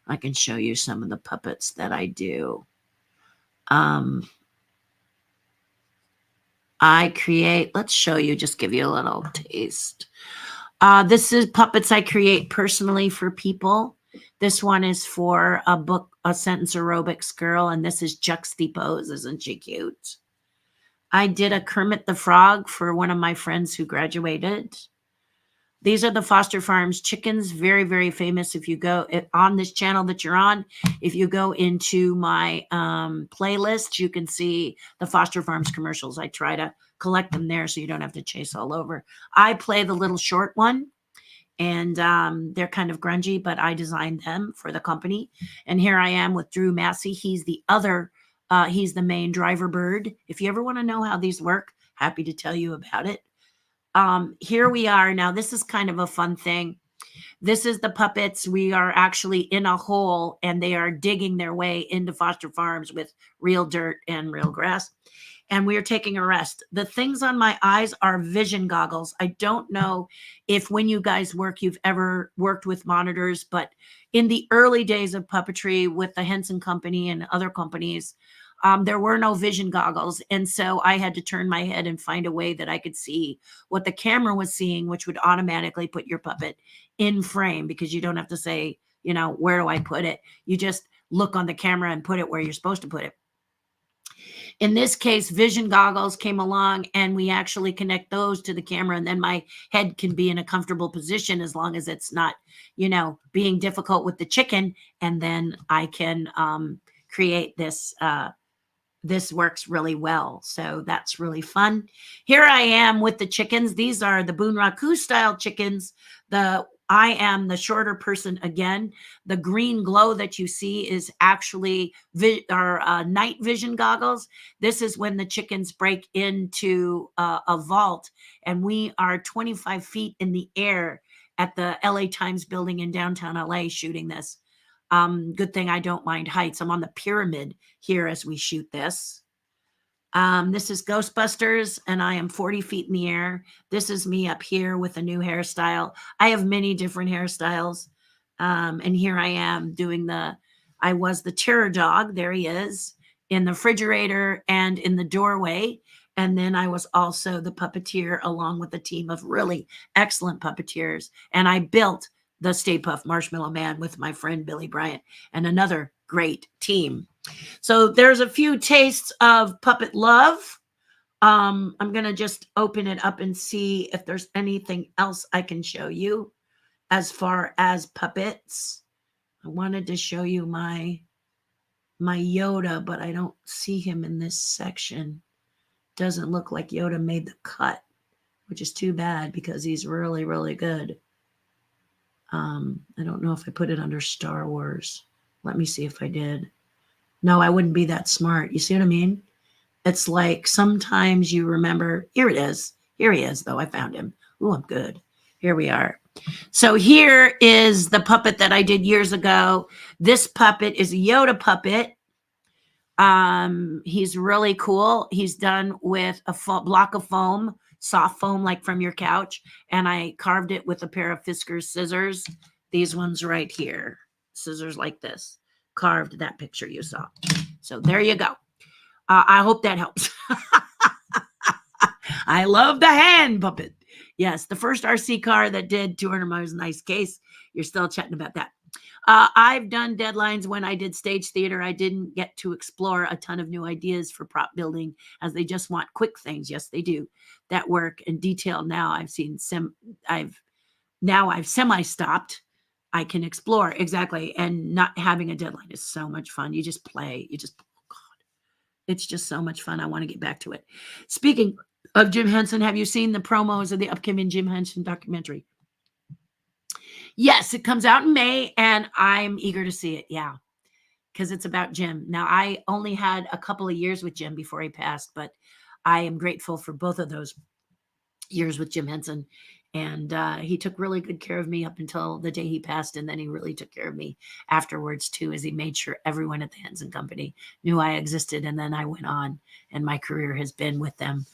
I can show you some of the puppets that I do. I create, let's show you, just give you a little taste. This is puppets I create personally for people. This one is for a sentence aerobics girl, and this is Juxtapose. Isn't she cute? I did a Kermit the Frog for one of my friends who graduated. These are the Foster Farms chickens, very, very famous. If you go on this channel that you're on, if you go into my playlist, you can see the Foster Farms commercials. I try to collect them there so you don't have to chase all over. I play the little short one, and they're kind of grungy, but I designed them for the company. And here I am with Drew Massey. He's the he's the main driver bird. If you ever want to know how these work, happy to tell you about it. Here we are. Now, this is kind of a fun thing. This is the puppets. We are actually in a hole, and they are digging their way into Foster Farms with real dirt and real grass. And we are taking a rest. The things on my eyes are vision goggles. I don't know if when you guys work, you've ever worked with monitors, but in the early days of puppetry with the Henson Company and other companies, there were no vision goggles. And so I had to turn my head and find a way that I could see what the camera was seeing, which would automatically put your puppet in frame, because you don't have to say, you know, where do I put it? You just look on the camera and put it where you're supposed to put it. In this case, vision goggles came along, and we actually connect those to the camera, and then my head can be in a comfortable position as long as it's not, you know, being difficult with the chicken. And then I can create this. This works really well. So that's really fun. Here I am with the chickens. These are the Bunraku style chickens. I am the shorter person again. The green glow that you see is actually night vision goggles. This is when the chickens break into a vault, and we are 25 feet in the air at the LA Times building in downtown LA shooting this. Good thing I don't mind heights. I'm on the pyramid here as we shoot this. This is Ghostbusters, and I am 40 feet in the air. This is me up here with a new hairstyle. I have many different hairstyles. And here I am doing I was the terror dog. There he is in the refrigerator and in the doorway. And then I was also the puppeteer along with a team of really excellent puppeteers. And I built the Stay Puft Marshmallow Man with my friend Billy Bryant and another great team. So there's a few tastes of puppet love. I'm going to just open it up and see if there's anything else I can show you as far as puppets. I wanted to show you my Yoda, but I don't see him in this section. Doesn't look like Yoda made the cut, which is too bad because he's really, really good. I don't know if I put it under Star Wars. Let me see if I did. No, I wouldn't be that smart. You see what I mean? It's like sometimes you remember. Here it is. Here he is, though. I found him. Oh, I'm good. Here we are. So here is the puppet that I did years ago. This puppet is a Yoda puppet. He's really cool. He's done with a block of foam, soft foam like from your couch, and I carved it with a pair of Fiskars scissors. These ones right here, scissors like this, carved that picture you saw. So there you go. I hope that helps. I love the hand puppet. Yes, the first RC car that did 200 miles, nice case. You're still chatting about that. I've done deadlines when I did stage theater. I didn't get to explore a ton of new ideas for prop building, as they just want quick things. Yes, they do. That work and detail. Now I've seen I've semi-stopped. I can explore exactly, and not having a deadline is so much fun. You just play. Oh God, it's just so much fun. I want to get back to it. Speaking of Jim Henson, have you seen the promos of the upcoming Jim Henson documentary? Yes, it comes out in May, and I'm eager to see it. Yeah, because it's about Jim. Now, I only had a couple of years with Jim before he passed, but I am grateful for both of those years with Jim Henson. And he took really good care of me up until the day he passed, and then he really took care of me afterwards, too, as he made sure everyone at the Henson Company knew I existed. And then I went on, and my career has been with them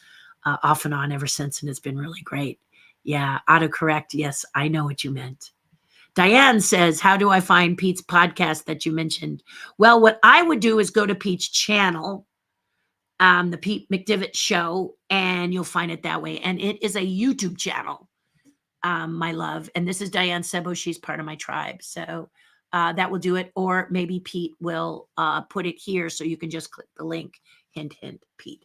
off and on ever since, and it's been really great. Yeah, autocorrect. Yes, I know what you meant. Diane says, how do I find Pete's podcast that you mentioned? Well, what I would do is go to Pete's channel, the Pete McDivitt Show, and you'll find it that way. And it is a YouTube channel, my love. And this is Diane Sebo. She's part of my tribe. So that will do it. Or maybe Pete will put it here so you can just click the link. Hint, hint, Pete.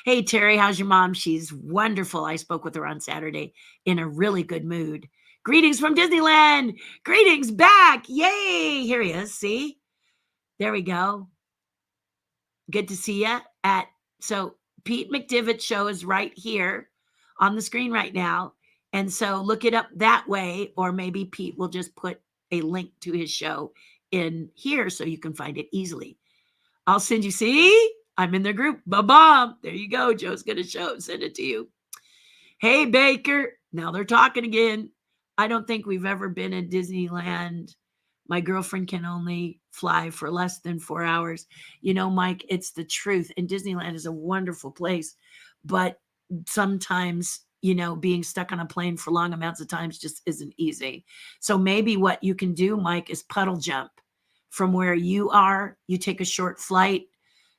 Hey, Terry, how's your mom? She's wonderful. I spoke with her on Saturday in a really good mood. Greetings from Disneyland. Greetings back. Yay. Here he is. See? There we go. Good to see you at so Pete McDivitt's show is right here on the screen right now. And so look it up that way, or maybe Pete will just put a link to his show in here so you can find it easily. I'll send you, see? I'm in the group. Ba-bam. There you go. Joe's going to send it to you. Hey, Baker. Now they're talking again. I don't think we've ever been in Disneyland. My girlfriend can only fly for less than 4 hours. You know, Mike, it's the truth. And Disneyland is a wonderful place. But sometimes, you know, being stuck on a plane for long amounts of times just isn't easy. So maybe what you can do, Mike, is puddle jump from where you are. You take a short flight,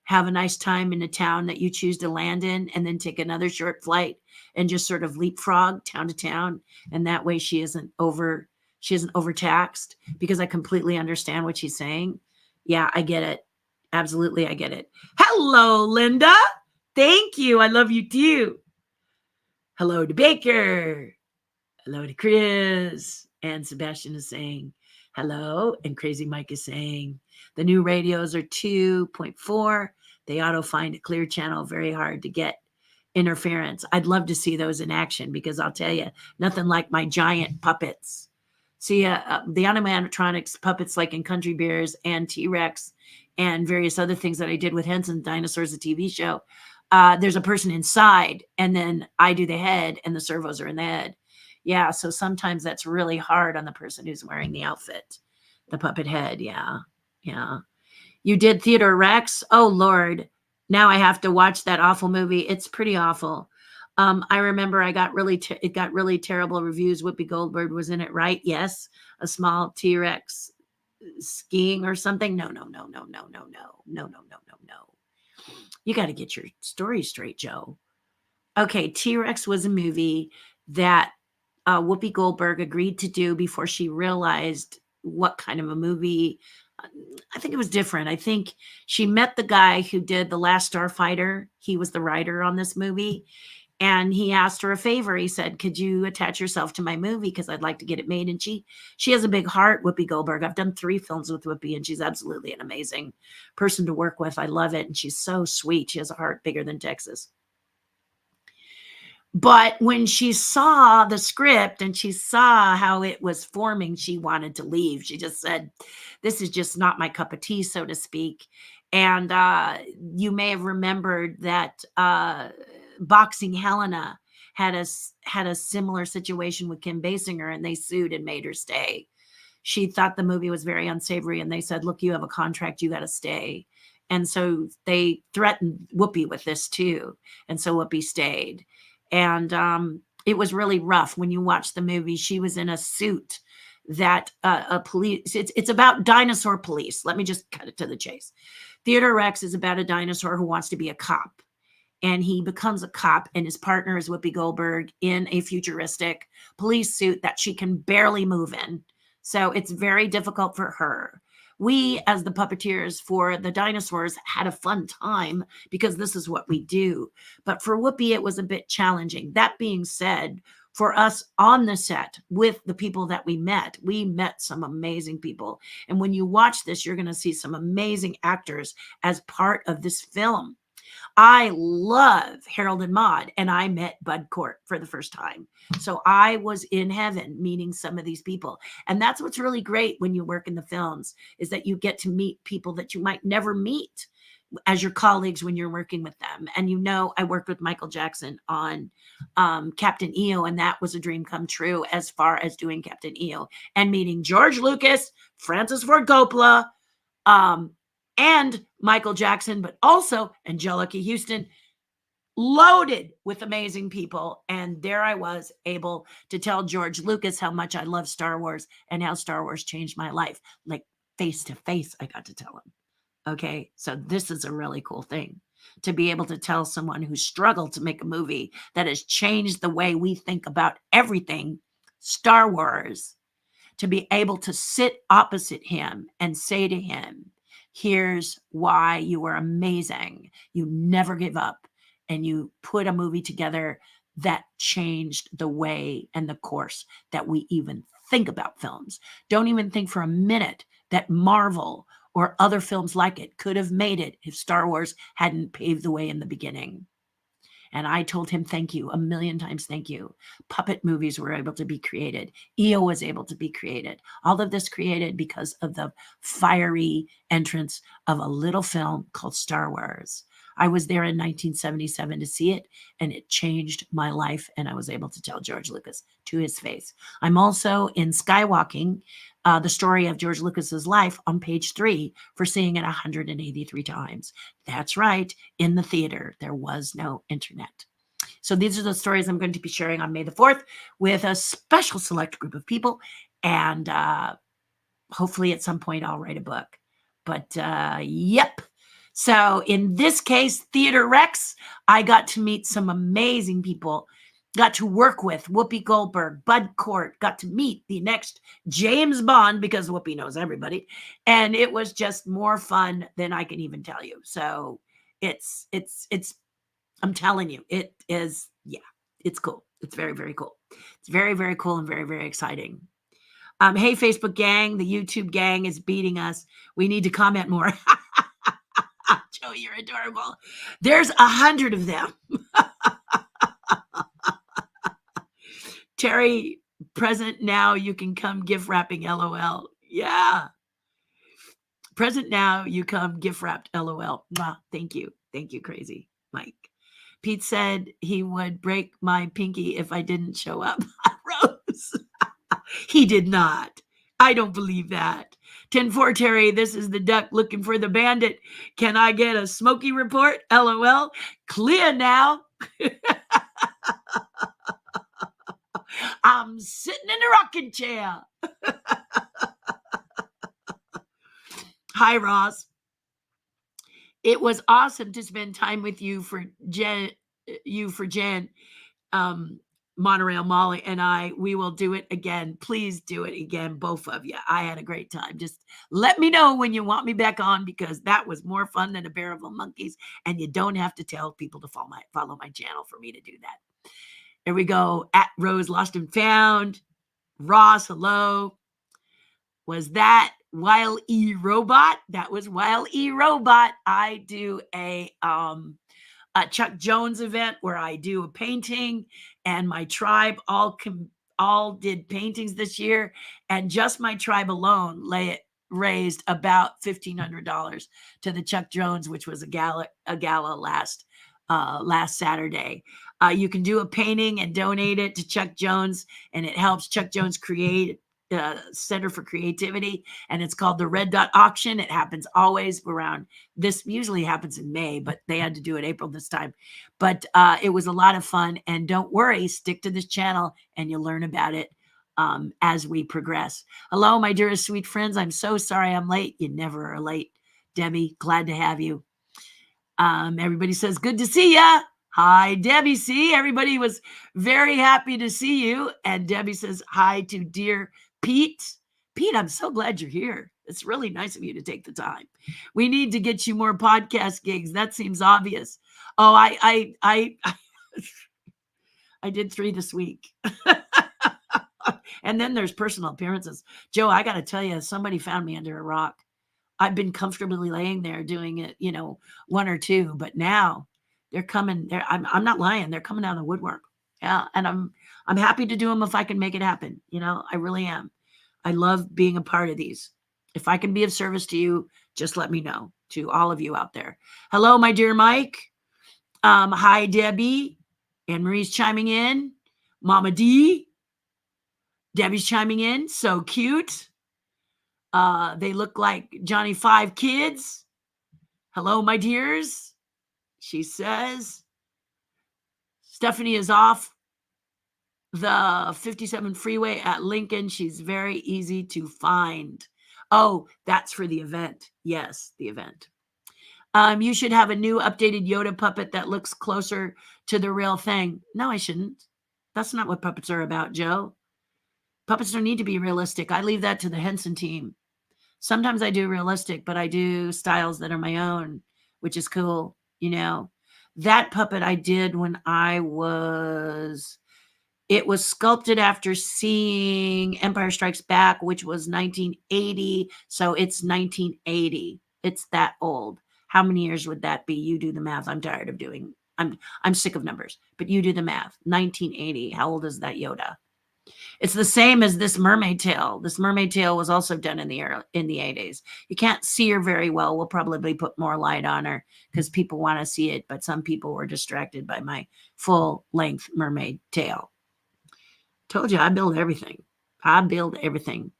have a nice time in a town that you choose to land in, and then take another short flight and just sort of leapfrog town to town. And that way she isn't overtaxed, because I completely understand what she's saying. Yeah, I get it. Absolutely, I get it. Hello, Linda. Thank you. I love you too. Hello to Baker. Hello to Chris. And Sebastian is saying hello. And Crazy Mike is saying the new radios are 2.4. They auto find a clear channel, very hard to get interference. I'd love to see those in action, because I'll tell you, nothing like my giant puppets. See, the animatronics puppets like in Country Bears and T-Rex and various other things that I did with Henson Dinosaurs, the TV show. There's a person inside, and then I do the head, and the servos are in the head. Yeah, so sometimes that's really hard on the person who's wearing the outfit, the puppet head. Yeah. You did Theodore Rex? Oh, Lord. Now I have to watch that awful movie. It's pretty awful. I remember it got really terrible reviews. Whoopi Goldberg was in it, right? Yes. A small T-Rex skiing or something. No. You got to get your story straight, Joe. Okay, T-Rex was a movie that Whoopi Goldberg agreed to do before she realized what kind of a movie. I think it was different. I think she met the guy who did The Last Starfighter. He was the writer on this movie. And he asked her a favor. He said, could you attach yourself to my movie? Because I'd like to get it made. And she has a big heart, Whoopi Goldberg. I've done 3 films with Whoopi, and she's absolutely an amazing person to work with. I love it. And she's so sweet. She has a heart bigger than Texas. But when she saw the script and she saw how it was forming, she wanted to leave. She just said, this is just not my cup of tea, so to speak. And you may have remembered that Boxing Helena had a similar situation with Kim Basinger, and they sued and made her stay. She thought the movie was very unsavory, and they said, look, you have a contract, you got to stay. And so they threatened Whoopi with this too. And so Whoopi stayed. And it was really rough. When you watch the movie, she was in a suit that a police, it's about dinosaur police. Let me just cut it to the chase. Theodore Rex is about a dinosaur who wants to be a cop. And he becomes a cop, and his partner is Whoopi Goldberg in a futuristic police suit that she can barely move in. So it's very difficult for her. We, as the puppeteers for the dinosaurs, had a fun time because this is what we do. But for Whoopi, it was a bit challenging. That being said, for us on the set with the people that we met some amazing people. And when you watch this, you're going to see some amazing actors as part of this film. I love Harold and Maude, and I met Bud Cort for the first time. So I was in heaven meeting some of these people. And that's what's really great when you work in the films, is that you get to meet people that you might never meet as your colleagues when you're working with them. And you know, I worked with Michael Jackson on Captain EO, and that was a dream come true as far as doing Captain EO and meeting George Lucas, Francis Ford Coppola, and Michael Jackson, but also Angelica Houston, loaded with amazing people. And there I was able to tell George Lucas how much I love Star Wars and how Star Wars changed my life. Like face to face, I got to tell him. Okay, so this is a really cool thing, to be able to tell someone who struggled to make a movie that has changed the way we think about everything, Star Wars, to be able to sit opposite him and say to him, here's why you are amazing. You never give up. and you put a movie together that changed the way and the course that we even think about films. Don't even think for a minute that Marvel or other films like it could have made it if Star Wars hadn't paved the way in the beginning. And I told him, thank you, a million times, thank you. Puppet movies were able to be created. EO was able to be created. All of this created because of the fiery entrance of a little film called Star Wars. I was there in 1977 to see it, and it changed my life. And I was able to tell George Lucas to his face. I'm also in Skywalking, the story of George Lucas's life, on page 3 for seeing it 183 times. That's right. In the theater, there was no internet. So these are the stories I'm going to be sharing on May the 4th with a special select group of people. And hopefully at some point I'll write a book. But yep. So in this case, Theater Rex, I got to meet some amazing people. Got to work with Whoopi Goldberg, Bud Cort, got to meet the next James Bond because Whoopi knows everybody. And it was just more fun than I can even tell you. So it's I'm telling you, it is, yeah, it's cool. It's very, very cool. It's very, very cool and very, very exciting. Hey, Facebook gang, the YouTube gang is beating us. We need to comment more. Joe, you're adorable. There's 100 of them. Terry, present now, you can come gift wrapping, LOL. Yeah. Present now, you come gift wrapped, LOL. Mwah. Thank you. Thank you, crazy Mike. Pete said he would break my pinky if I didn't show up. Rose. He did not. I don't believe that. 10-4, Terry, this is the duck looking for the bandit. Can I get a smoky report? LOL. Clear now. I'm sitting in a rocking chair. Hi, Ross. It was awesome to spend time with you for Jen, Monorail Molly and I. We will do it again. Please do it again, both of you. I had a great time. Just let me know when you want me back on, because that was more fun than a bear of monkeys. And you don't have to tell people to follow my channel for me to do that. There we go. At Rose Lost and Found. Ross, hello. Was that Wild E Robot? That was Wild E Robot. I do a Chuck Jones event where I do a painting, and my tribe all did paintings this year, and just my tribe alone raised about $1,500 to the Chuck Jones, which was a gala last Saturday. You can do a painting and donate it to Chuck Jones, and it helps Chuck Jones create Center for Creativity, and it's called the Red Dot Auction. It happens always around this, usually happens in May, but they had to do it April this time. But it was a lot of fun, and don't worry, stick to this channel and you'll learn about it as we progress. Hello, my dearest sweet friends. I'm so sorry I'm late. You never are late, Debbie. Glad to have you. Everybody says good to see ya. Hi, Debbie C. Everybody was very happy to see you. And Debbie says hi to dear Pete. Pete, I'm so glad you're here. It's really nice of you to take the time. We need to get you more podcast gigs. That seems obvious. Oh, I did 3 this week. And then there's personal appearances. Joe, I got to tell you, somebody found me under a rock. I've been comfortably laying there doing it, 1 or 2, but now they're coming. I'm not lying. They're coming out of the woodwork. Yeah, and I'm happy to do them if I can make it happen. I really am. I love being a part of these. If I can be of service to you, just let me know. To all of you out there. Hello, my dear Mike. Hi, Debbie. Anne Marie's chiming in. Mama D. Debbie's chiming in. So cute. They look like Johnny 5 kids. Hello, my dears. She says Stephanie is off the 57 freeway at Lincoln. She's very easy to find. Oh, that's for the event. Yes, the event. You should have a new updated Yoda puppet that looks closer to the real thing. No, I shouldn't. That's not what puppets are about, Joe. Puppets don't need to be realistic. I leave that to the Henson team. Sometimes I do realistic, but I do styles that are my own, which is cool. That puppet I did when it was sculpted after seeing Empire Strikes Back, which was 1980. So it's 1980. It's that old. How many years would that be? You do the math. I'm tired of doing. I'm sick of numbers, but you do the math. 1980. How old is that Yoda? It's the same as this mermaid tail. This mermaid tail was also done in the 80s. You can't see her very well. We'll probably put more light on her because people want to see it, but some people were distracted by my full length mermaid tail. Told you I build everything. I build everything.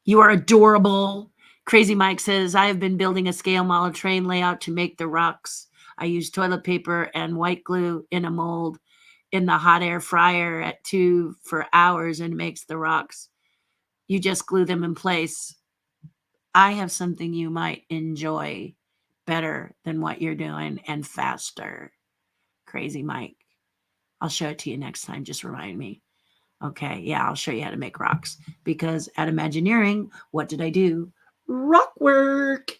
You are adorable. Crazy Mike says, I have been building a scale model train layout to make the rocks. I use toilet paper and white glue in a mold in the hot air fryer at 2 for hours and makes the rocks. You just glue them in place. I have something you might enjoy better than what you're doing and faster. Crazy Mike. I'll show it to you next time. Just remind me. Okay, yeah, I'll show you how to make rocks because at Imagineering, what did I do? Rock work.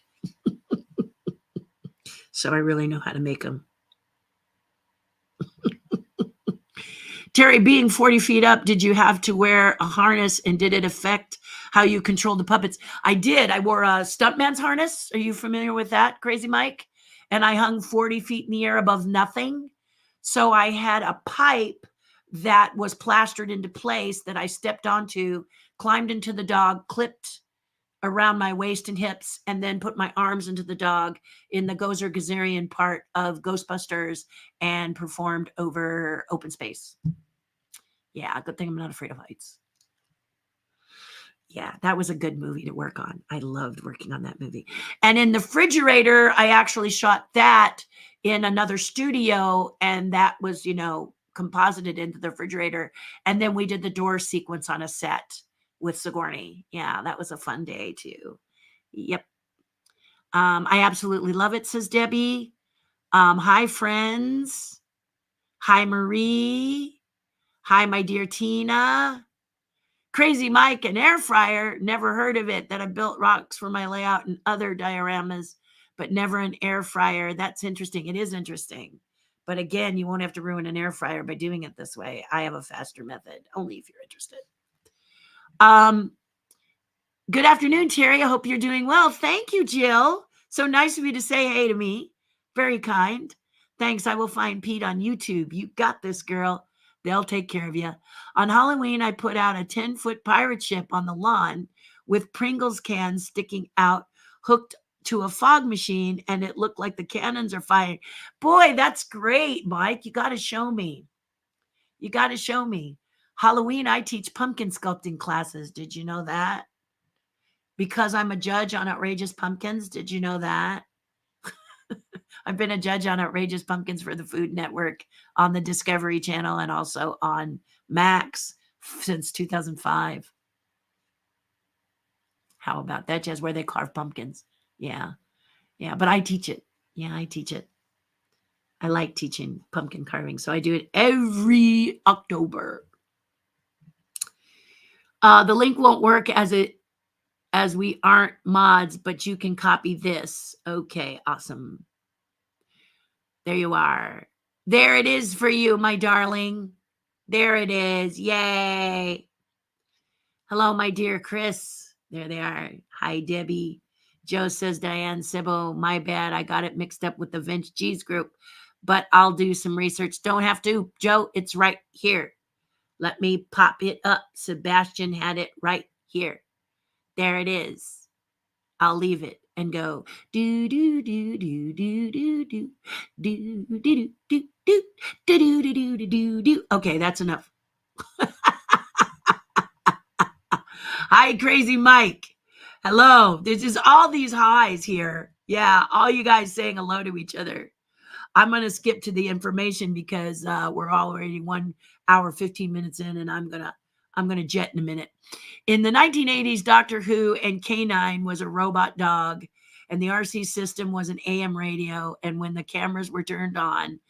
So I really know how to make them. Terry, being 40 feet up, did you have to wear a harness and did it affect how you controlled the puppets? I did. I wore a stuntman's harness. Are you familiar with that, Crazy Mike? And I hung 40 feet in the air above nothing. So I had a pipe that was plastered into place that I stepped onto, climbed into the dog, clipped around my waist and hips, and then put my arms into the dog in the Gozer Gazarian part of Ghostbusters and performed over open space. Yeah, good thing I'm not afraid of heights. Yeah, that was a good movie to work on. I loved working on that movie. And in the refrigerator, I actually shot that in another studio, and that was, composited into the refrigerator. And then we did the door sequence on a set with Sigourney. Yeah, that was a fun day too. Yep. I absolutely love it, says Debbie. Hi, friends. Hi, Marie. Hi, my dear Tina. Crazy Mike, an air fryer. Never heard of it. That I built rocks for my layout and other dioramas, but never an air fryer. That's interesting. It is interesting. But again, you won't have to ruin an air fryer by doing it this way. I have a faster method, only if you're interested. Good afternoon, Terry. I hope you're doing well. Thank you, Jill. So nice of you to say hey to me. Very kind. Thanks. I will find Pete on YouTube. You got this, girl. They'll take care of you. On Halloween, I put out a 10-foot pirate ship on the lawn with Pringles cans sticking out, hooked to a fog machine, and it looked like the cannons are firing. Boy, that's great, Mike. You got to show me. You got to show me. Halloween, I teach pumpkin sculpting classes. Did you know that? Because I'm a judge on Outrageous Pumpkins. Did you know that? I've been a judge on Outrageous Pumpkins for the Food Network on the Discovery Channel and also on Max since 2005. How about that, Jazz? Where they carve pumpkins. Yeah. Yeah. But I teach it. Yeah, I teach it. I like teaching pumpkin carving. So I do it every October. The link won't work as we aren't mods, but you can copy this. Okay, awesome. There you are. There it is for you, my darling. There it is. Yay. Hello, my dear Chris. There they are. Hi, Debbie. Joe says, Diane Sibbo, my bad. I got it mixed up with the Vince G's group, but I'll do some research. Don't have to, Joe. It's right here. Let me pop it up. Sebastian had it right here. There it is. I'll leave it and go do do do do do do do do do do do do do do do do do do. Okay, that's enough. Hi, Crazy Mike. Hello. There's just all these highs here. Yeah, all you guys saying hello to each other. I'm going to skip to the information because we're already 1 hour, 15 minutes in, and I'm going to jet in a minute. In the 1980s, Doctor Who and K9 was a robot dog, and the RC system was an AM radio. And when the cameras were turned on,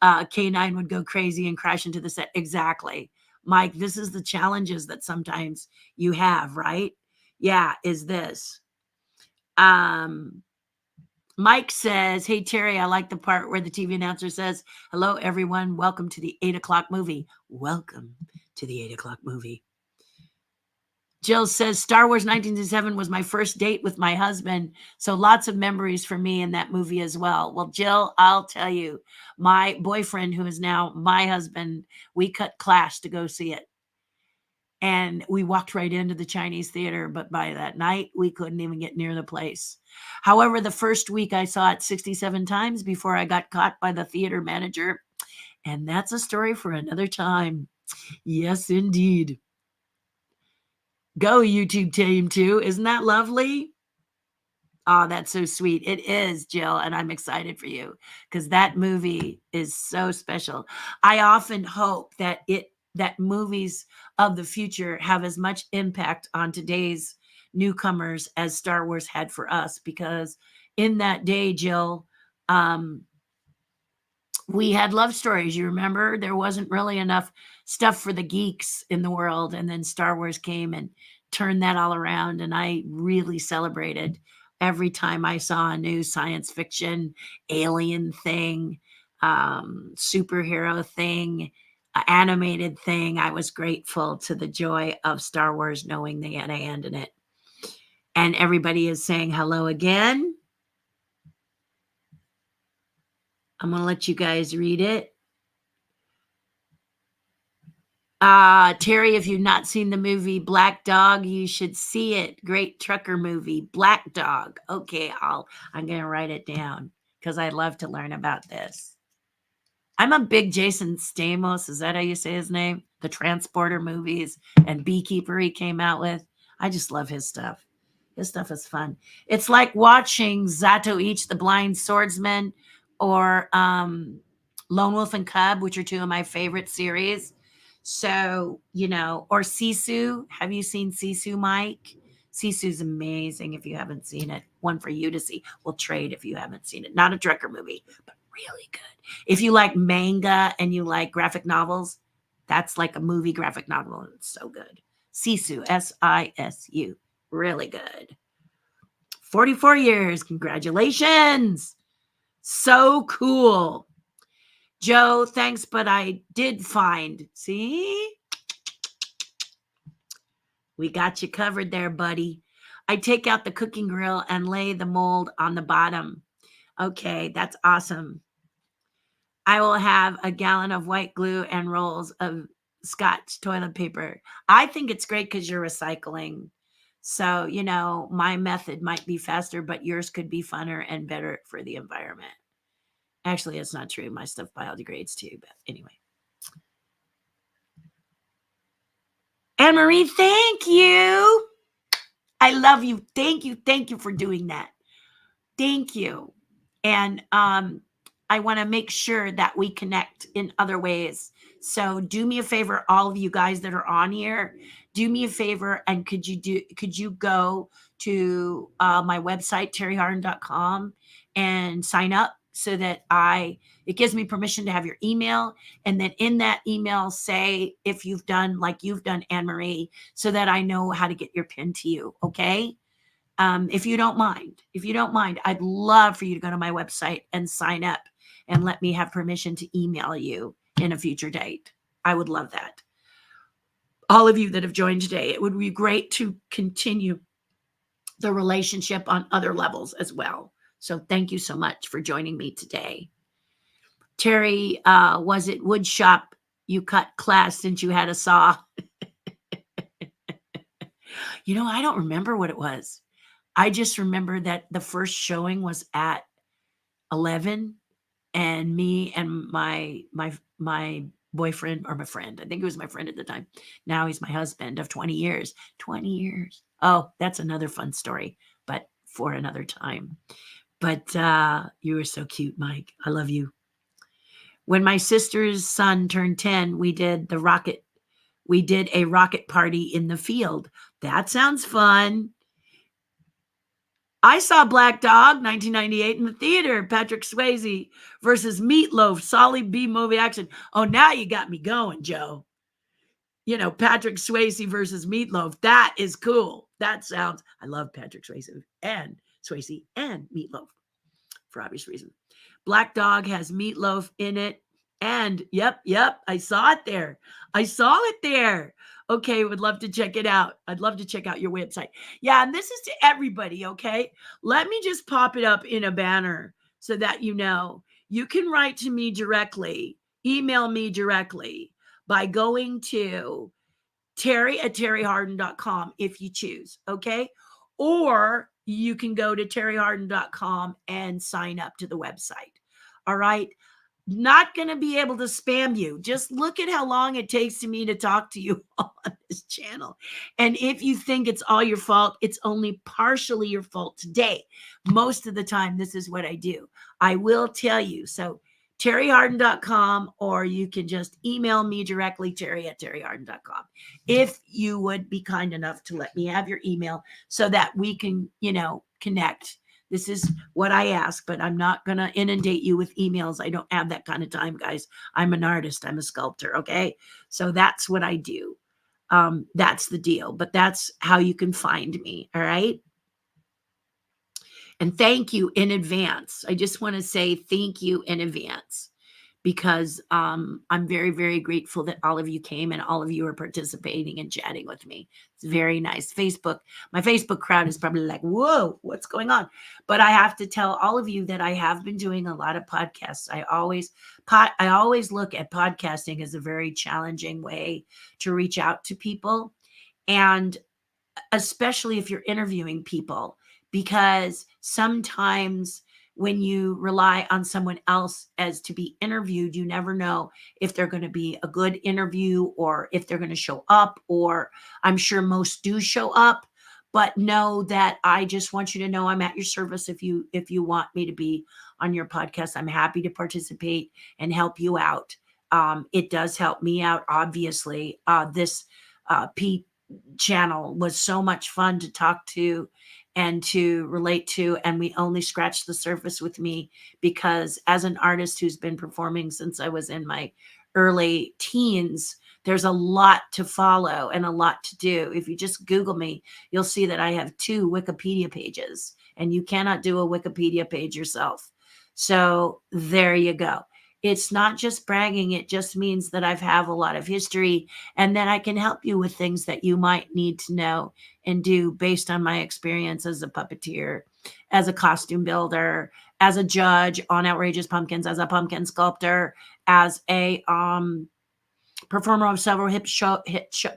K9 would go crazy and crash into the set. Exactly. Mike, this is the challenges that sometimes you have, right? Yeah, is this. Mike says, hey, Terry, I like the part where the TV announcer says, hello, everyone. Welcome to the 8 o'clock movie. Welcome to the 8 o'clock movie. Jill says, Star Wars 1967 was my first date with my husband. So lots of memories for me in that movie as well. Well, Jill, I'll tell you, my boyfriend, who is now my husband, we cut class to go see it. And we walked right into the Chinese theater, but by that night, we couldn't even get near the place. However, the first week I saw it 67 times before I got caught by the theater manager. And that's a story for another time. Yes, indeed. Go, YouTube team, too. Isn't that lovely? Oh, that's so sweet. It is, Jill, and I'm excited for you because that movie is so special. I often hope that movies of the future have as much impact on today's newcomers as Star Wars had for us, because in that day, Jill, we had love stories. You remember, there wasn't really enough stuff for the geeks in the world, and then Star Wars came and turned that all around, and I really celebrated every time I saw a new science fiction alien thing, superhero thing, animated thing. I was grateful to the joy of Star Wars, knowing they had a hand in it. And everybody is saying hello again. I'm going to let you guys read it. Terry, if you've not seen the movie Black Dog, you should see it. Great trucker movie, Black Dog. Okay, I'm going to write it down because I love to learn about this. I'm a big Jason Stamos. Is that how you say his name? The Transporter movies and Beekeeper he came out with. I just love his stuff. His stuff is fun. It's like watching Zato Each the Blind Swordsman or Lone Wolf and Cub, which are two of my favorite series. So, or Sisu. Have you seen Sisu, Mike? Sisu's amazing if you haven't seen it. One for you to see. We'll trade if you haven't seen it. Not a trucker movie, but really good. If you like manga and you like graphic novels, that's like a movie graphic novel. It's so good. Sisu, Sisu. Really good. 44 years. Congratulations. So cool. Joe, thanks, but I did find. See? We got you covered there, buddy. I take out the cooking grill and lay the mold on the bottom. Okay, that's awesome. I will have a gallon of white glue and rolls of Scotch toilet paper. I think it's great because you're recycling. So, my method might be faster, but yours could be funner and better for the environment. Actually, it's not true. My stuff biodegrades too, but anyway. Anne-Marie, thank you. I love you. Thank you. Thank you for doing that. Thank you. And I want to make sure that we connect in other ways. So do me a favor, all of you guys that are on here, do me a favor, and could you go to my website, terrihardin.com, and sign up so that it gives me permission to have your email. And then in that email, say if you've done like you've done, Anne-Marie, so that I know how to get your pin to you. Okay. If you don't mind, I'd love for you to go to my website and sign up and let me have permission to email you in a future date. I would love that. All of you that have joined today, it would be great to continue the relationship on other levels as well. So thank you so much for joining me today. Terry, was it wood shop you cut class since you had a saw? I don't remember what it was. I just remember that the first showing was at 11, and me and my boyfriend, or my friend, I think it was my friend at the time. Now he's my husband of 20 years. 20 years. Oh, that's another fun story, but for another time. But you were so cute, Mike. I love you. When my sister's son turned 10, we did a rocket party in the field. That sounds fun. I saw Black Dog 1998 in the theater. Patrick Swayze versus Meatloaf, solid B movie action. Oh, now you got me going, Joe. Patrick Swayze versus Meatloaf. That is cool. I love Patrick Swayze and Meatloaf. for obvious reason. Black Dog has meatloaf in it. And yep, I saw it there. Okay, would love to check it out. I'd love to check out your website. Yeah, and this is to everybody, okay? Let me just pop it up in a banner so that you know. You can write to me directly, email me directly by going to terri@terrihardin.com if you choose, okay? Or you can go to terrihardin.com and sign up to the website. All right? Not going to be able to spam you. Just look at how long it takes to me to talk to you on this channel. And if you think it's all your fault, it's only partially your fault today. Most of the time, this is what I do. I will tell you. So terrihardin.com, or you can just email me directly, terri@terrihardin.com. If you would be kind enough to let me have your email so that we can, connect. This is what I ask, but I'm not going to inundate you with emails. I don't have that kind of time, guys. I'm an artist. I'm a sculptor. Okay. So that's what I do. That's the deal, but that's how you can find me. All right. And thank you in advance. I just want to say thank you in advance because I'm very, very grateful that all of you came and all of you are participating and chatting with me. It's very nice. My Facebook crowd is probably like, whoa, what's going on? But I have to tell all of you that I have been doing a lot of podcasts. I always look at podcasting as a very challenging way to reach out to people. And especially if you're interviewing people, because sometimes when you rely on someone else as to be interviewed, you never know if they're going to be a good interview or if they're going to show up, or I'm sure most do show up. But know that I just want you to know I'm at your service. If you want me to be on your podcast, I'm happy to participate and help you out. It does help me out, obviously. This Pete channel was so much fun to talk to and to relate to, and we only scratched the surface with me because as an artist who's been performing since I was in my early teens, there's a lot to follow and a lot to do. If you just Google me, you'll see that I have 2 Wikipedia pages, and you cannot do a Wikipedia page yourself. So there you go. It's not just bragging. It just means that I have a lot of history, and then I can help you with things that you might need to know and do based on my experience as a puppeteer, as a costume builder, as a judge on Outrageous Pumpkins, as a pumpkin sculptor, as a performer of several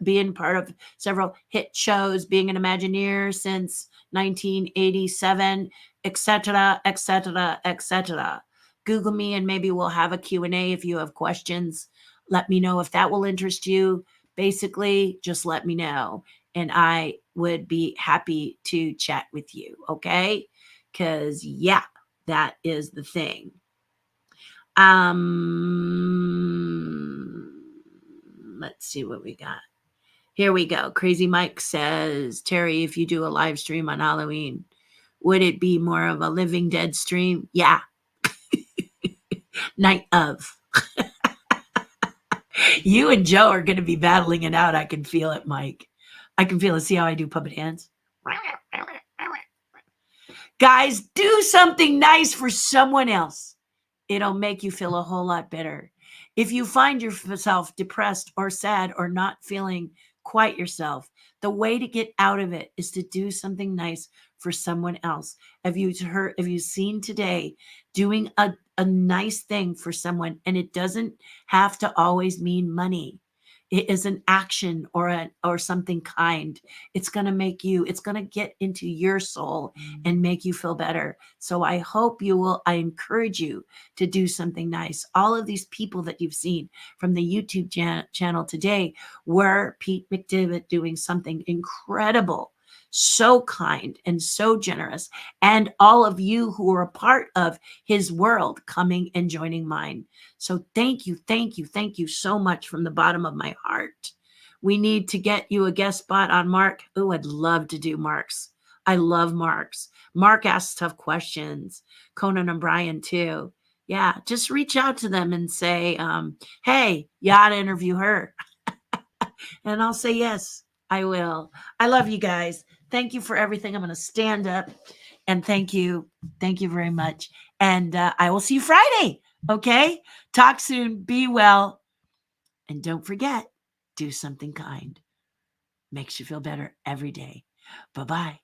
being part of several hit shows, being an Imagineer since 1987, etc., etc., etc. Google me and maybe we'll have a Q&A if you have questions. Let me know if that will interest you. Basically, just let me know and I would be happy to chat with you, okay? Because, yeah, that is the thing. Let's see what we got. Here we go. Crazy Mike says, Terri, if you do a live stream on Halloween, would it be more of a Living Dead stream? Yeah. Night of. You and Joe are going to be battling it out. I can feel it, Mike. I can feel it. See how I do puppet hands? Guys, do something nice for someone else. It'll make you feel a whole lot better. If you find yourself depressed or sad or not feeling quite yourself, the way to get out of it is to do something nice for someone else. Have you seen today doing a nice thing for someone? And it doesn't have to always mean money. It is an action or something kind. It's going to get into your soul and make you feel better. So I encourage you to do something nice. All of these people that you've seen from the YouTube channel today were Pete McDivitt doing something incredible, so kind and so generous. And all of you who are a part of his world coming and joining mine. So thank you so much from the bottom of my heart. We need to get you a guest spot on Mark. Oh, I'd love to do Mark's. I love Mark's. Mark asks tough questions. Conan and Brian too. Yeah, just reach out to them and say, hey, you ought to interview her. And I'll say, yes, I will. I love you guys. Thank you for everything. I'm going to stand up and thank you. Thank you very much. And I will see you Friday. Okay. Talk soon. Be well. And don't forget, do something kind. Makes you feel better every day. Bye-bye.